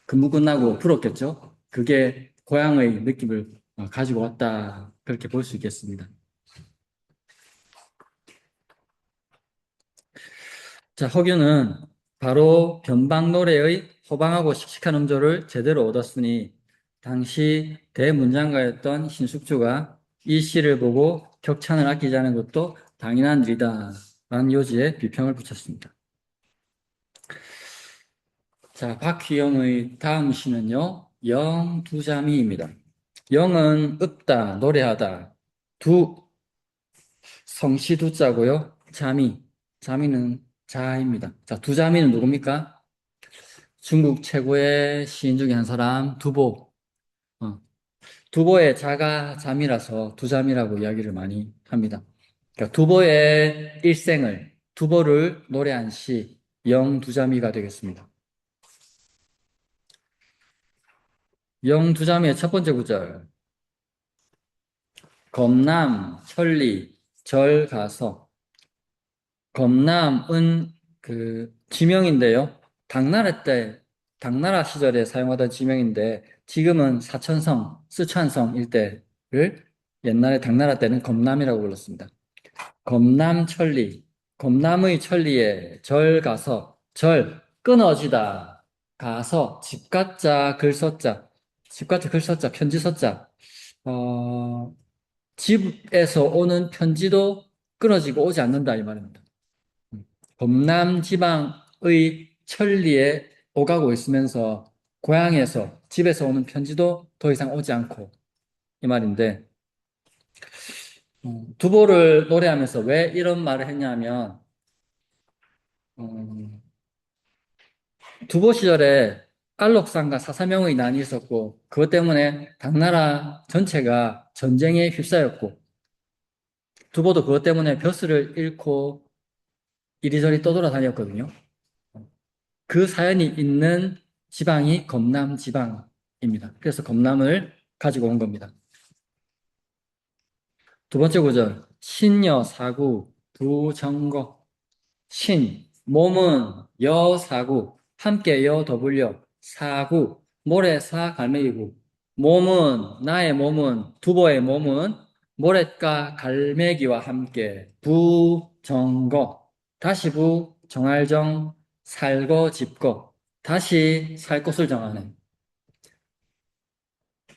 근무 끝나고 불었겠죠. 그게 고향의 느낌을 가지고 왔다. 그렇게 볼 수 있겠습니다. 자, 허균은 바로 변방 노래의 호방하고 씩씩한 음조를 제대로 얻었으니 당시 대문장가였던 신숙주가 이 시를 보고 격찬을 아끼지 않은 것도 당연한 일이다 라는 요지에 비평을 붙였습니다. 자, 박희영의 다음 시는요, 영두자미입니다. 영은 읍다, 노래하다. 성시두자고요. 자미는 자입니다. 자, 두자미는 누굽니까? 중국 최고의 시인 중에 한 사람, 두보. 어, 두보의 자가 잠이라서 두잠이라고 이야기를 많이 합니다. 그러니까 두보의 일생을, 두보를 노래한 시, 영두자미가 되겠습니다. 영두자미의 첫 번째 구절. 검남, 천리, 절 가서. 검남은 지명인데요. 당나라 시절에 사용하던 지명인데 지금은 사천성, 쓰촨성 일대를 옛날에 당나라 때는 검남이라고 불렀습니다. 검남천리, 검남의 천리에 절 가서, 절 끊어지다 가서 집가자 글서자, 집가자 글서자 편지서자, 집에서 오는 편지도 끊어지고 오지 않는다 이 말입니다. 범람 지방의 천리에 오가고 있으면서 고향에서 집에서 오는 편지도 더 이상 오지 않고 이 말인데 두보를 노래하면서 왜 이런 말을 했냐면 두보 시절에 알록산과 사사명의 난이 있었고 그것 때문에 당나라 전체가 전쟁에 휩싸였고 두보도 그것 때문에 벼슬을 잃고 이리저리 떠돌아다녔거든요. 그 사연이 있는 지방이 검남 지방입니다. 그래서 검남을 가지고 온 겁니다. 두 번째 구절, 신여 사구 부정거. 신, 몸은 여사구, 함께 여 더불려 사구, 모래사 갈매기구. 몸은, 나의 몸은, 두보의 몸은 모래과 갈매기와 함께 부정거. 다시 정할정, 살거 집거. 다시 살 곳을 정하네.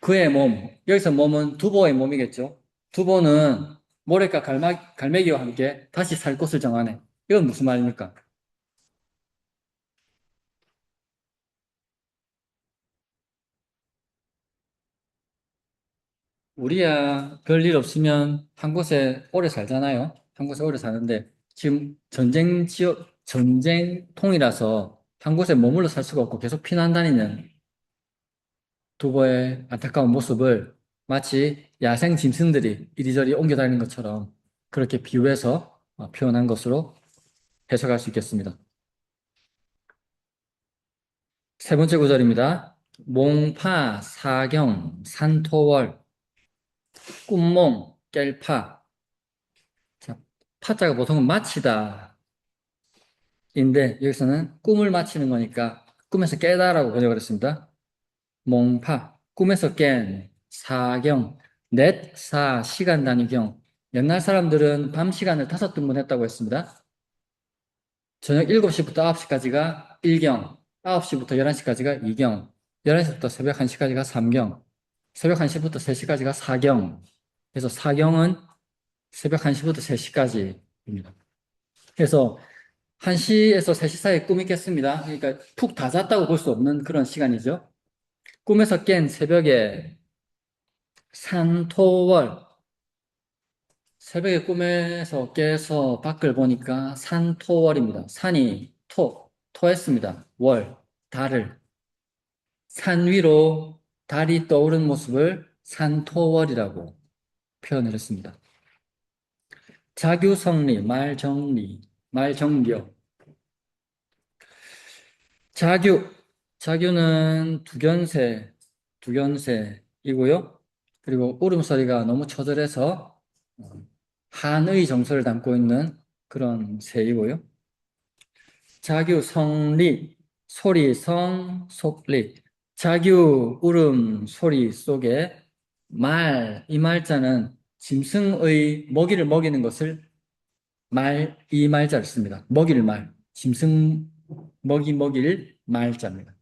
그의 몸, 여기서 몸은 두보의 몸이겠죠. 두보는 모래과 갈매기와 함께 다시 살 곳을 정하네. 이건 무슨 말입니까? 우리야 별일 없으면 한 곳에 오래 살잖아요. 한 곳에 오래 사는데 지금 전쟁 지역, 전쟁통이라서 한 곳에 머물러 살 수가 없고 계속 피난 다니는 두보의 안타까운 모습을 마치 야생 짐승들이 이리저리 옮겨 다니는 것처럼 그렇게 비유해서 표현한 것으로 해석할 수 있겠습니다. 세 번째 구절입니다. 몽파, 사경, 산토월, 꿈몽, 깰파. 자, 파자가 보통은 마치다 인데 여기서는 꿈을 마치는 거니까 꿈에서 깨다라고 번역을 했습니다. 몽파, 꿈에서 깬 사경, 넷, 사, 시간 단위경. 옛날 사람들은 밤 시간을 5등분 했다고 했습니다. 저녁 7시부터 9시까지가 1경, 9시부터 11시까지가 2경, 11시부터 새벽 1시까지가 3경, 새벽 1시부터 3시까지가 4경. 그래서 4경은 새벽 1시부터 3시까지입니다. 그래서 1시에서 3시 사이에 꿈이 깼습니다. 그러니까 푹 다 잤다고 볼 수 없는 그런 시간이죠. 꿈에서 깬 새벽에 산토월, 새벽에 꿈에서 깨서 밖을 보니까 산토월입니다. 산이 토했습니다. 월, 달을. 산 위로 달이 떠오른 모습을 산토월이라고 표현을 했습니다. 자규성리, 말정리어. 자규는 두견새이고요. 그리고 울음소리가 너무 처절해서 한의 정서를 담고 있는 그런 새이고요. 자규, 성리, 소리, 속리. 자규, 울음, 소리 속에 이 말자는 짐승의 먹이를 먹이는 것을 이 말자를 씁니다. 먹일 말. 짐승 먹일 말자입니다.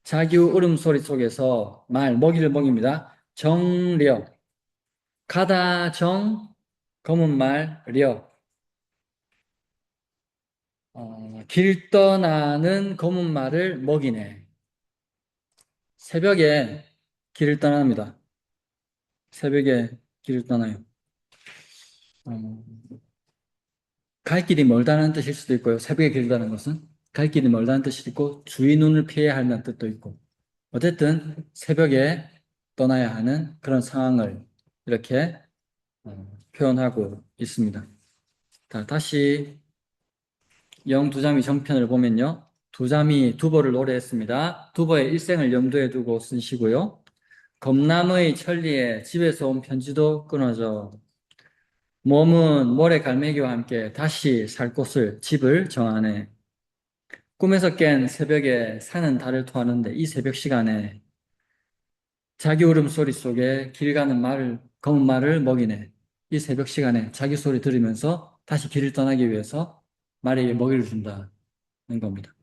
자규 울음소리 속에서 먹이를 먹입니다. 정려, 가다 검은 려, 길 떠나는 검은 말을 먹이네. 새벽에 길을 떠납니다. 새벽에 길을 떠나요. 어, 갈 길이 멀다는 뜻일 수도 있고요. 새벽에 길다는 것은 갈 길이 멀다는 뜻이 있고 주의 눈을 피해야 한다는 뜻도 있고 어쨌든 새벽에 떠나야 하는 그런 상황을 이렇게 표현하고 있습니다. 자, 다시 영두자미 정편을 보면요. 두자미 두보를 노래했습니다. 두보의 일생을 염두에 두고 쓰시고요. 검남의 천리에 집에서 온 편지도 끊어져 몸은 모래 갈매기와 함께 다시 살 곳을 집을 정하네. 꿈에서 깬 새벽에 사는 달을 토하는데 이 새벽 시간에 자기 울음소리 속에 길 가는 검은 말을 먹이네. 이 새벽 시간에 자기 소리 들으면서 다시 길을 떠나기 위해서 말에게 먹이를 준다는 겁니다.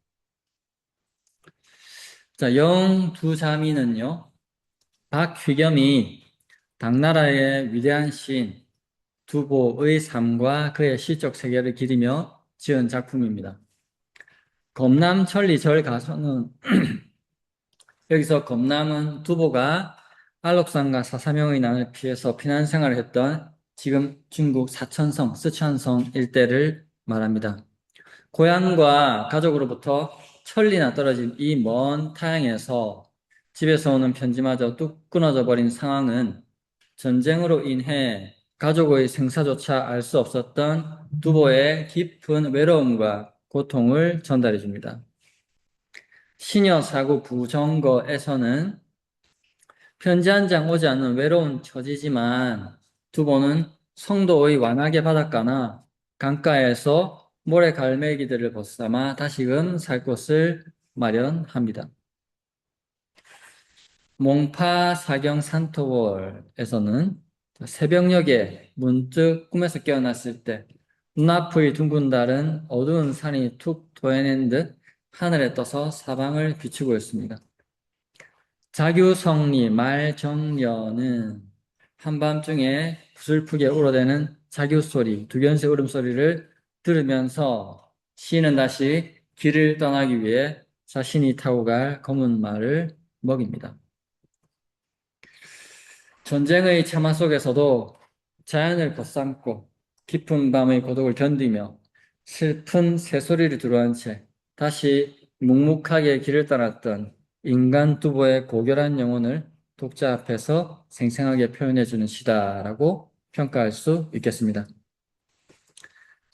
자, 영두자미는요, 박휘겸이 당나라의 위대한 시인 두보의 삶과 그의 시적 세계를 기리며 지은 작품입니다. 검남천리절 가서는 여기서 검남은 두보가 알록산과 사사명의 난을 피해서 피난 생활을 했던 지금 중국 사천성, 쓰촨성 일대를 말합니다. 고향과 가족으로부터 천리나 떨어진 이 먼 타양에서 집에서 오는 편지마저 뚝 끊어져 버린 상황은 전쟁으로 인해 가족의 생사조차 알 수 없었던 두보의 깊은 외로움과 고통을 전달해 줍니다. 시녀 사구 부정거에서는 편지 한 장 오지 않는 외로운 처지지만 두보는 성도의 완악의 바닷가나 강가에서 모래갈매기들을 벗삼아 다시금 살 곳을 마련합니다. 몽파 사경 산토월에서는 새벽녘에 문득 꿈에서 깨어났을 때 눈앞의 둥근 달은 어두운 산이 툭 토해낸 듯 하늘에 떠서 사방을 비추고 있습니다. 자규성리 말정려는 한밤중에 구슬프게 울어대는 자규소리, 두견새 울음소리를 들으면서 시인은 다시 길을 떠나기 위해 자신이 타고 갈 검은 말을 먹입니다. 전쟁의 참화 속에서도 자연을 벗삼고 깊은 밤의 고독을 견디며 슬픈 새소리를 두루한 채 다시 묵묵하게 길을 떠났던 인간 두보의 고결한 영혼을 독자 앞에서 생생하게 표현해주는 시다라고 평가할 수 있겠습니다.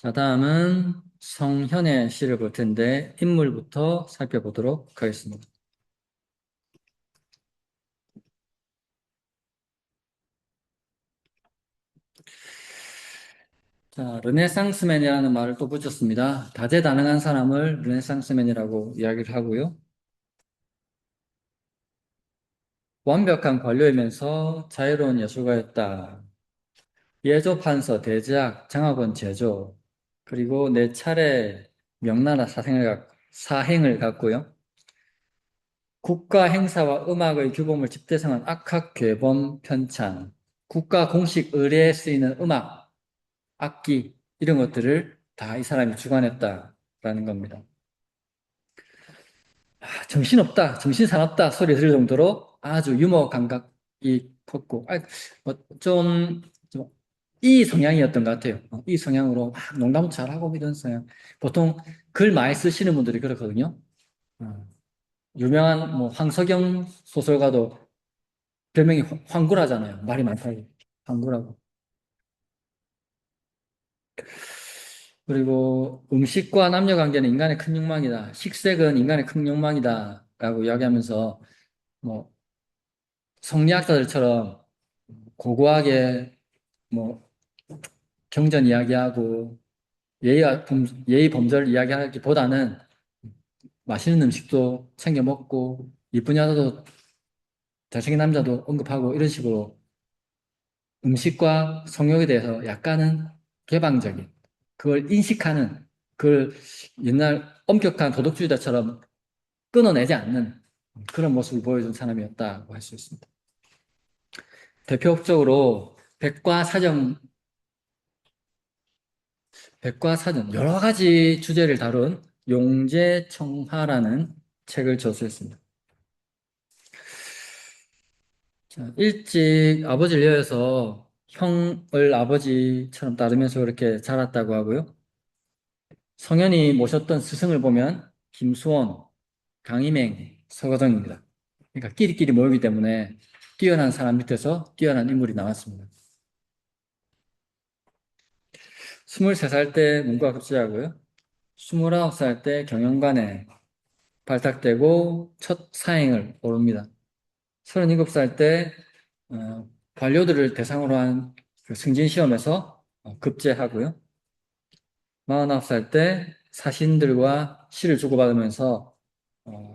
자, 다음은 성현의 시를 볼 텐데 인물부터 살펴보도록 하겠습니다. 자, 르네상스맨이라는 말을 또 붙였습니다. 다재다능한 사람을 르네상스맨이라고 이야기를 하고요. 완벽한 관료이면서 자유로운 예술가였다. 예조 판서, 대제학, 장학원 제조, 그리고 네 차례 명나라 사행을 갖고요. 국가 행사와 음악의 규범을 집대성한 악학괴범 편찬, 국가 공식 의례에 쓰이는 음악, 악기 이런 것들을 다 이 사람이 주관했다라는 겁니다. 정신없다, 정신사납다 소리 들을 정도로 아주 유머 감각이 컸고, 좀 이 성향이었던 것 같아요. 이 성향으로 막 농담도 잘하고 이런 성향. 보통 글 많이 쓰시는 분들이 그렇거든요. 어, 유명한 뭐 황석영 소설가도 별명이 황구라잖아요. 말이 많다고. 황구라고. 그리고 음식과 남녀 관계는 인간의 큰 욕망이다. 식색은 인간의 큰 욕망이다. 라고 이야기하면서 뭐 성리학자들처럼 고고하게 뭐 경전 이야기하고 예의 범절 이야기하기보다는 맛있는 음식도 챙겨 먹고 이쁜 여자도 잘생긴 남자도 언급하고 이런 식으로 음식과 성욕에 대해서 약간은 개방적인 그걸 인식하는 그걸 옛날 엄격한 도덕주의자처럼 끊어내지 않는 그런 모습을 보여준 사람이었다고 할 수 있습니다. 대표적으로 백과사전 여러 가지 주제를 다룬 용제청하라는 책을 저술했습니다. 일찍 아버지를 잃어서 형을 아버지처럼 따르면서 그렇게 자랐다고 하고요. 성현이 모셨던 스승을 보면 김수원, 강희맹, 서거동입니다. 그러니까 끼리끼리 모이기 때문에 뛰어난 사람 밑에서 뛰어난 인물이 나왔습니다. 23살 때 문과 급제하고요. 29살 때 경영관에 발탁되고 첫 사행을 오릅니다. 37살 때 관료들을 대상으로 한그 승진시험에서 급제하고요. 49살 때 사신들과 시를 주고받으면서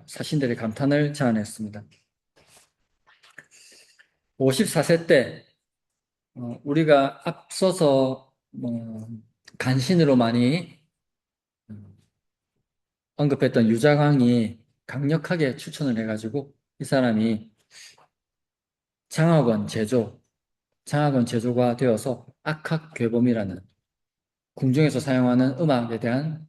사신들의 감탄을 자아냈습니다. 54세 때 우리가 앞서서 간신으로 많이 언급했던 유자광이 강력하게 추천을 해가지고 이 사람이 장학원 제조가 되어서 악학괴범이라는 궁중에서 사용하는 음악에 대한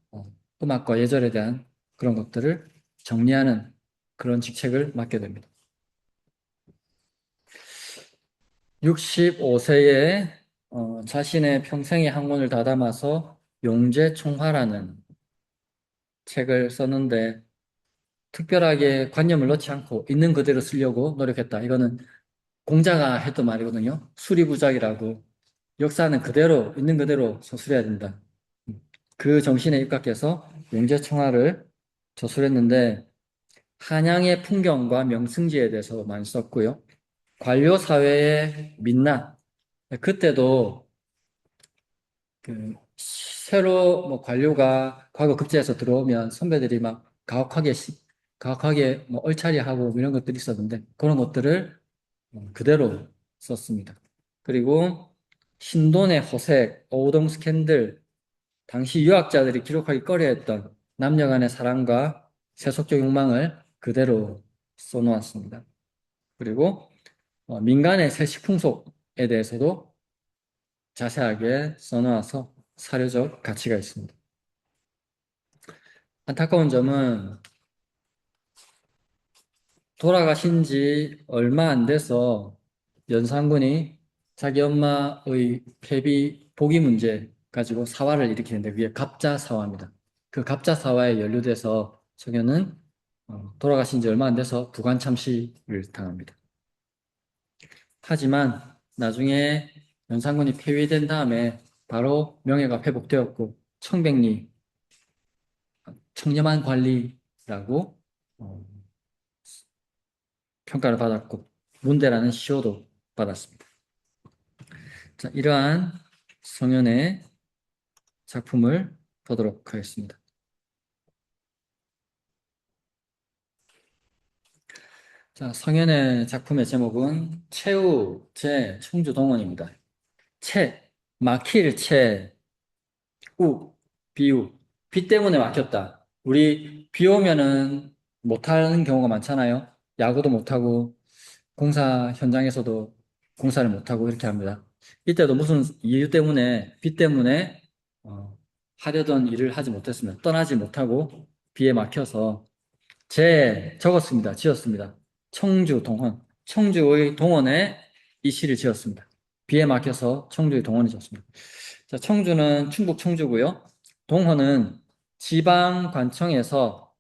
음악과 예절에 대한 그런 것들을 정리하는 그런 직책을 맡게 됩니다. 65세에 자신의 평생의 학문을 다담아서 용제총화라는 책을 썼는데 특별하게 관념을 넣지 않고 있는 그대로 쓰려고 노력했다. 이거는 공자가 했던 말이거든요. 수리부작이라고 역사는 그대로 있는 그대로 서술해야 된다. 그 정신에 입각해서 용제청하를 저술했는데 한양의 풍경과 명승지에 대해서 많이 썼고요. 관료 사회의 민낯 그때도 그 새로 뭐 관료가 과거 급제해서 들어오면 선배들이 막 가혹하게 뭐 얼차리하고 이런 것들이 있었는데 그런 것들을 그대로 썼습니다. 그리고 신돈의 허색, 어우동 스캔들, 당시 유학자들이 기록하기 꺼려했던 남녀 간의 사랑과 세속적 욕망을 그대로 써놓았습니다. 그리고 민간의 세시풍속에 대해서도 자세하게 써놓아서 사료적 가치가 있습니다. 안타까운 점은 돌아가신 지 얼마 안 돼서 연산군이 자기 엄마의 폐비 포기 문제 가지고 사화를 일으키는데 그게 갑자사화입니다. 그 갑자사화에 연루돼서 성현은 돌아가신 지 얼마 안 돼서 부관참시를 당합니다. 하지만 나중에 연산군이 폐위된 다음에 바로 명예가 회복되었고 청백리 청렴한 관리라고 어, 평가를 받았고 문대라는 시호도 받았습니다. 자, 이러한 성현의 작품을 보도록 하겠습니다. 자, 성현의 작품의 제목은 최우 제 청주동원입니다. 채, 막힐 채, 우, 비우. 비 때문에 막혔다. 우리 비 오면은 못하는 경우가 많잖아요. 야구도 못하고 공사 현장에서도 공사를 못하고 이렇게 합니다. 이때도 무슨 이유 때문에 비 때문에 어, 하려던 일을 하지 못했습니다. 떠나지 못하고 비에 막혀서 적었습니다. 지었습니다. 청주 동원. 청주의 동원에 이 시를 지었습니다. 비에 막혀서 청주의 동원이 지었습니다. 자, 청주는 충북 청주고요. 동원은 지방관청에서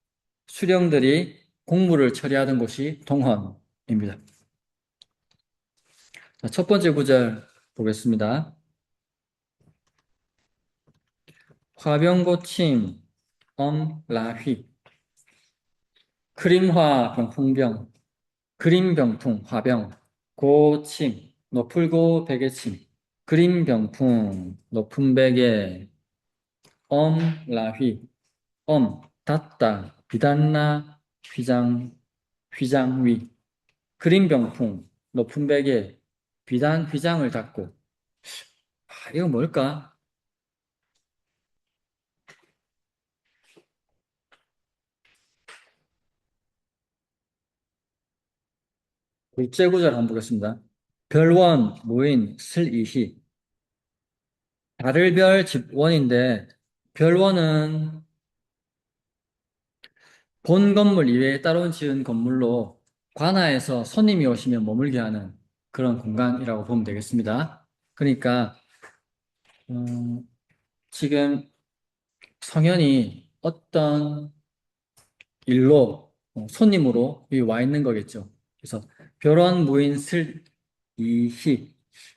수령들이 공무를 처리하던 곳이 동원입니다. 자, 첫 번째 구절 보겠습니다. 화병고침 엄라휘 크림화 병풍병 그림병풍 화병 고침 높을고 베개침 그림병풍 높은 베개 엄라휘 닫다 비단나 휘장 위 그림병풍 높은 베개 비단 휘장을 닫고 이거 뭘까? 둘째 구절 한번 보겠습니다. 별원 무인 슬이희 달을 별 집원인데 별원은 본 건물 이외에 따로 지은 건물로 관하에서 손님이 오시면 머물게 하는 그런 공간이라고 보면 되겠습니다. 그러니까 지금 성현이 어떤 일로 손님으로 여기 와 있는 거겠죠. 그래서 별원 무인 슬 이희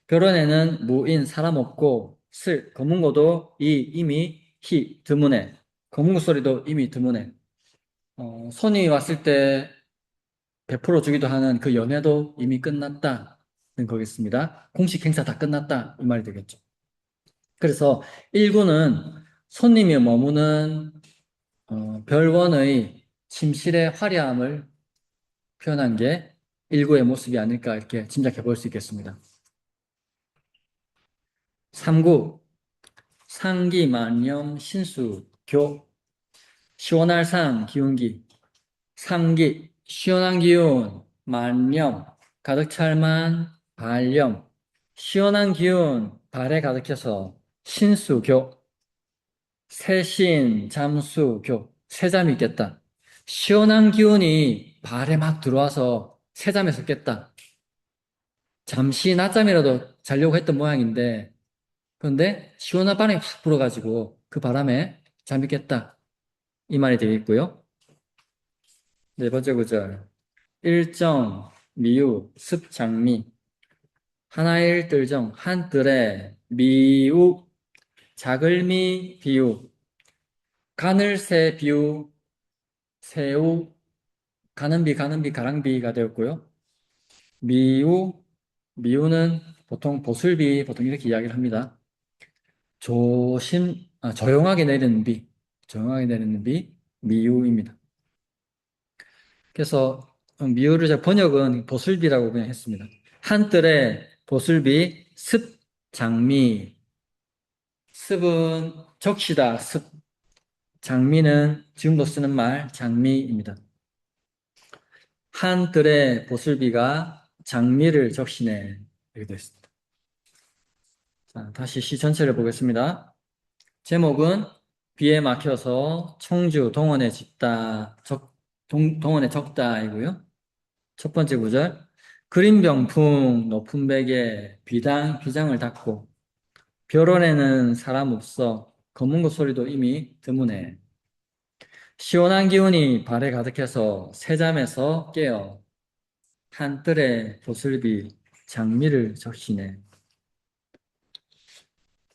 별원에는 무인 사람 없고 슬 검은고도 이 이미 희 드문에 검은고 소리도 이미 드문에 손님이 왔을 때 베풀어 주기도 하는 그 연회도 이미 끝났다는 거겠습니다. 공식 행사 다 끝났다 이 말이 되겠죠. 그래서 1구는 손님이 머무는 별원의 침실의 화려함을 표현한 게 1구의 모습이 아닐까 이렇게 짐작해 볼 수 있겠습니다. 3구 상기만념 신수교 시원할 상 기운기 상기 시원한 기운 만념 가득 찰만 발염 시원한 기운 발에 가득해서 신수교 새신 잠수교 새잠이 깼다. 시원한 기운이 발에 막 들어와서 새잠에서 깼다. 잠시 낮잠이라도 자려고 했던 모양인데 그런데 시원한 바람이 확 불어가지고 그 바람에 잠이 깼다. 이 말이 되겠고요. 네 번째 구절. 일정, 미우, 습, 장미. 하나일 뜰정, 한뜰에 미우, 자글미, 비우. 가늘새, 비우, 새우, 가는비, 가랑비가 되었고요. 미우, 미우는 보통 보슬비, 보통 이렇게 이야기를 합니다. 조용하게 내리는 비, 조용하게 내리는 비, 미우입니다. 그래서 미우를 제가 번역은 보슬비라고 그냥 했습니다. 한뜰에 보슬비, 습, 장미. 습은 적시다, 습. 장미는 지금도 쓰는 말, 장미입니다. 한뜰에 보슬비가 장미를 적시네. 이렇게 되어 있습니다. 자, 다시 시 전체를 보겠습니다. 제목은 비에 막혀서 청주 동원에 짙다, 동원에 적다이고요. 첫 번째 구절. 그린 병풍 높은 베개 비장을 닫고 벼론에는 사람 없어 검은 것 소리도 이미 드무네. 시원한 기운이 발에 가득해서 새잠에서 깨어 한뜰에 보슬비 장미를 적시네.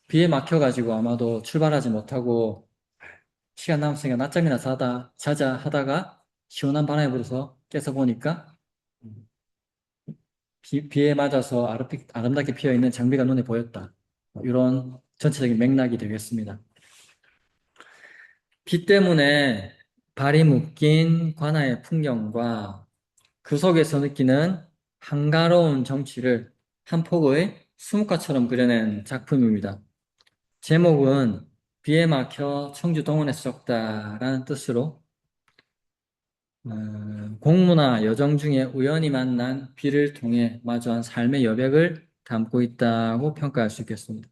비에 막혀가지고 아마도 출발하지 못하고 시간 남았으니까 낮잠이나 자자 하다가 시원한 바람이 불어서 깨서 보니까 비에 맞아서 아름답게 피어있는 장미가 눈에 보였다. 이런 전체적인 맥락이 되겠습니다. 비 때문에 발이 묶인 관아의 풍경과 그 속에서 느끼는 한가로운 정취를 한 폭의 수묵화처럼 그려낸 작품입니다. 제목은 비에 막혀 청주 동원에서 적다라는 뜻으로 공무나 여정 중에 우연히 만난 비를 통해 마주한 삶의 여백을 담고 있다고 평가할 수 있겠습니다.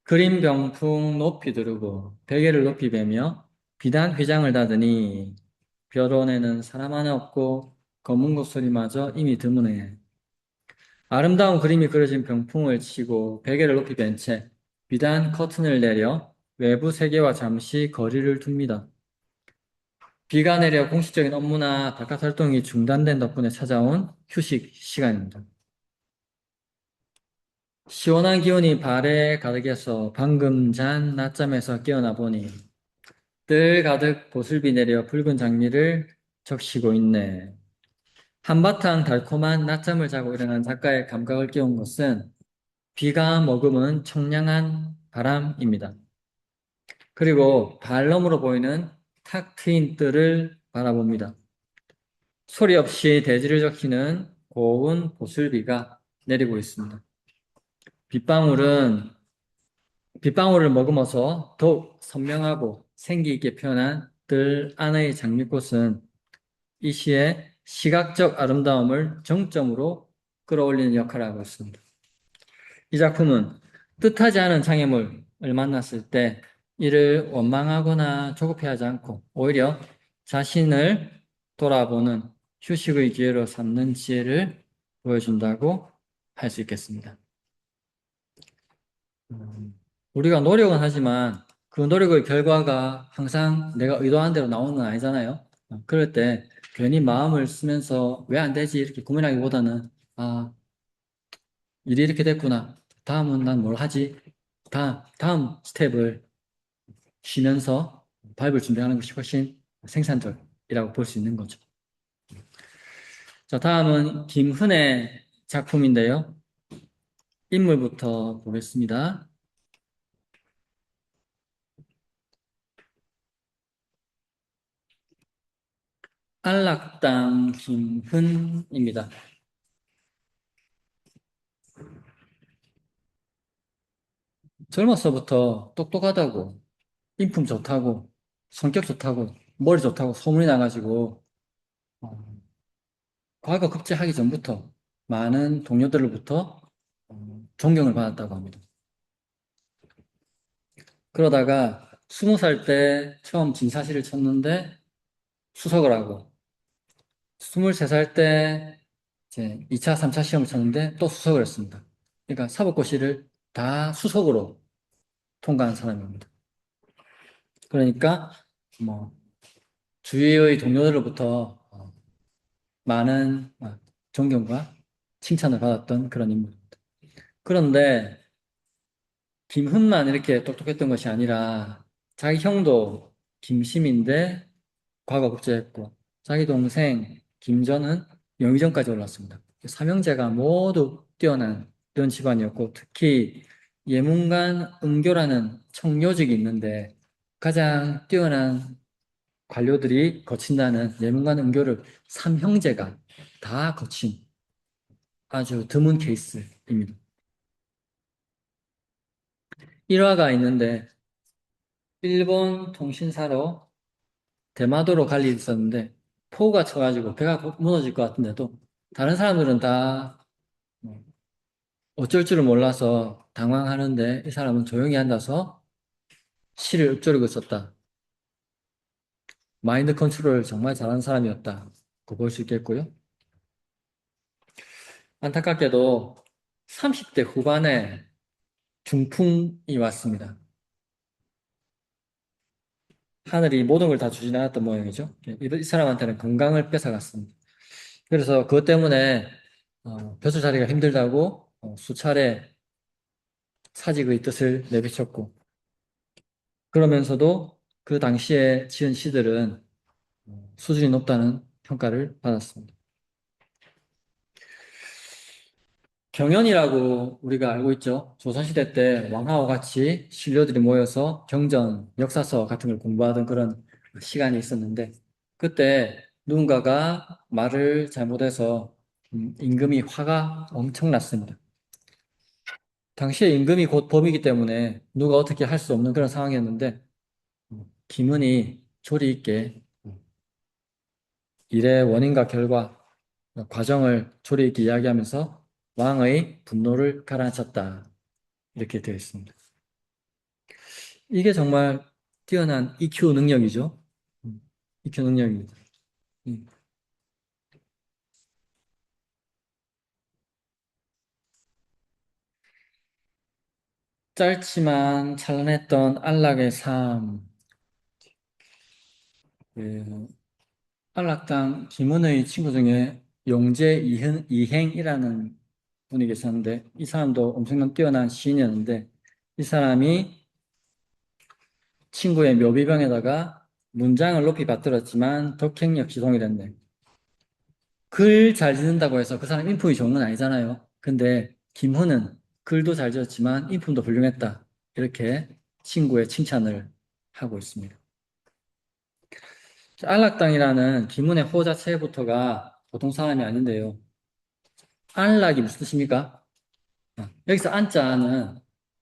그린 병풍 높이 두르고 베개를 높이 베며 비단 휘장을 닫으니 벼론에는 사람 하나 없고 검은 곳소리마저 이미 드무네. 아름다운 그림이 그려진 병풍을 치고 베개를 높이 벤 채 비단 커튼을 내려 외부 세계와 잠시 거리를 둡니다. 비가 내려 공식적인 업무나 바깥 활동이 중단된 덕분에 찾아온 휴식 시간입니다. 시원한 기운이 발에 가득해서 방금 잔 낮잠에서 깨어나 보니 뜰 가득 보슬비 내려 붉은 장미를 적시고 있네. 한바탕 달콤한 낮잠을 자고 일어난 작가의 감각을 깨운 것은 비가 머금은 청량한 바람입니다. 그리고 발너으로 보이는 탁 트인 뜰을 바라봅니다. 소리 없이 대지를 적시는 고운 보슬비가 내리고 있습니다. 빗방울을 머금어서 더욱 선명하고 생기 있게 표현한 뜰 안의 장미꽃은 이 시의 시각적 아름다움을 정점으로 끌어올리는 역할을 하고 있습니다. 이 작품은 뜻하지 않은 장애물을 만났을 때 이를 원망하거나 조급해하지 않고 오히려 자신을 돌아보는 휴식의 기회로 삼는 지혜를 보여준다고 할 수 있겠습니다. 우리가 노력은 하지만 그 노력의 결과가 항상 내가 의도한 대로 나오는 건 아니잖아요. 그럴 때 괜히 마음을 쓰면서 왜 안 되지 이렇게 고민하기보다는 일이 이렇게 됐구나. 다음은 난 뭘 하지? 다음 스텝을 쉬면서 밟을 준비하는 것이 훨씬 생산적이라고 볼 수 있는 거죠. 자, 다음은 김훈의 작품인데요. 인물부터 보겠습니다. 안락당 김훈입니다. 젊어서부터 똑똑하다고, 인품 좋다고, 성격 좋다고, 머리 좋다고 소문이 나가지고 과거 급제하기 전부터 많은 동료들로부터 존경을 받았다고 합니다. 그러다가 20살 때 처음 진사시를 쳤는데 수석을 하고 23살 때 이제 2차, 3차 시험을 쳤는데 또 수석을 했습니다. 그러니까 사법고시를 다 수석으로 통과한 사람입니다. 그러니까 뭐 주위의 동료들로부터 많은 존경과 칭찬을 받았던 그런 인물입니다. 그런데 김훈만 이렇게 똑똑했던 것이 아니라 자기 형도 김심인데 과거 국제했고 자기 동생 김전은 영의정까지 올랐습니다. 삼형제가 모두 뛰어난 이런 집안이었고 특히 예문관 은교라는 청요직이 있는데 가장 뛰어난 관료들이 거친다는 예문관 은교를 삼형제가 다 거친 아주 드문 케이스입니다. 일화가 있는데 일본 통신사로 대마도로 갈 일이 있었는데 폭우가 쳐가지고 배가 무너질 것 같은데도 다른 사람들은 다 어쩔 줄을 몰라서 당황하는데 이 사람은 조용히 앉아서 시를 읊조리고 있었다. 마인드 컨트롤을 정말 잘하는 사람이었다. 고 볼 수 있겠고요. 안타깝게도 30대 후반에 중풍이 왔습니다. 하늘이 모든 걸 다 주진 않았던 모양이죠. 이 사람한테는 건강을 뺏어갔습니다. 그래서 그것 때문에 벼슬 자리가 힘들다고 수차례 사직의 뜻을 내비쳤고 그러면서도 그 당시에 지은 시들은 수준이 높다는 평가를 받았습니다. 경연이라고 우리가 알고 있죠. 조선시대 때 왕하와 같이 신료들이 모여서 경전, 역사서 같은 걸 공부하던 그런 시간이 있었는데 그때 누군가가 말을 잘못해서 임금이 화가 엄청 났습니다. 당시에 임금이 곧 범이기 때문에 누가 어떻게 할 수 없는 그런 상황이었는데 김은이 조리 있게 일의 원인과 결과, 과정을 조리 있게 이야기하면서 왕의 분노를 가라앉혔다. 이렇게 되어 있습니다. 이게 정말 뛰어난 EQ 능력이죠. EQ 능력입니다. 음. 짧지만 찬란했던 안락의 삶. 그 안락당 김은의 친구 중에 용재 이행이라는 분이 계셨는데 이 사람도 엄청난 뛰어난 시인이었는데 이 사람이 친구의 묘비병에다가 문장을 높이 받들었지만 독행력 지동이 됐네. 글 잘 짓는다고 해서 그 사람 인품이 좋은 건 아니잖아요. 근데 김훈은 글도 잘 지었지만 인품도 훌륭했다. 이렇게 친구의 칭찬을 하고 있습니다. 안락당이라는 김훈의 호 자체부터가 보통 사람이 아닌데요. 안락이 무슨 뜻입니까? 여기서 안자는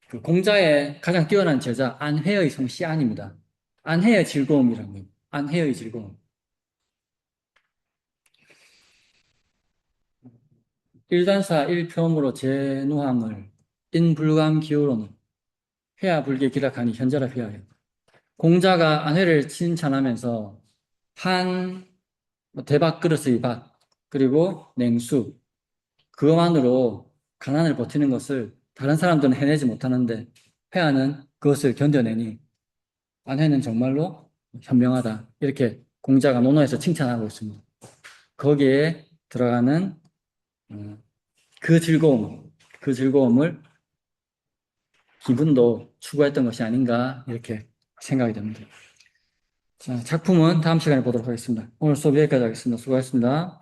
그 공자의 가장 뛰어난 제자 안회의 성씨 안입니다. 안회의 즐거움이라는 거예요. 안회의 즐거움. 일단사 일표음으로 제누함을 인불감 기호로는 회화 불계 기락하니 현자라 회화해. 공자가 안회를 칭찬하면서 한 대박 그릇의 밥 그리고 냉수 그것만으로 가난을 버티는 것을 다른 사람들은 해내지 못하는데 회화는 그것을 견뎌내니 안회는 정말로 현명하다. 이렇게 공자가 논어에서 칭찬하고 있습니다. 거기에 들어가는 그 즐거움을 기분도 추구했던 것이 아닌가 이렇게 생각이 됩니다. 자, 작품은 다음 시간에 보도록 하겠습니다. 오늘 수업 여기까지 하겠습니다. 수고하셨습니다.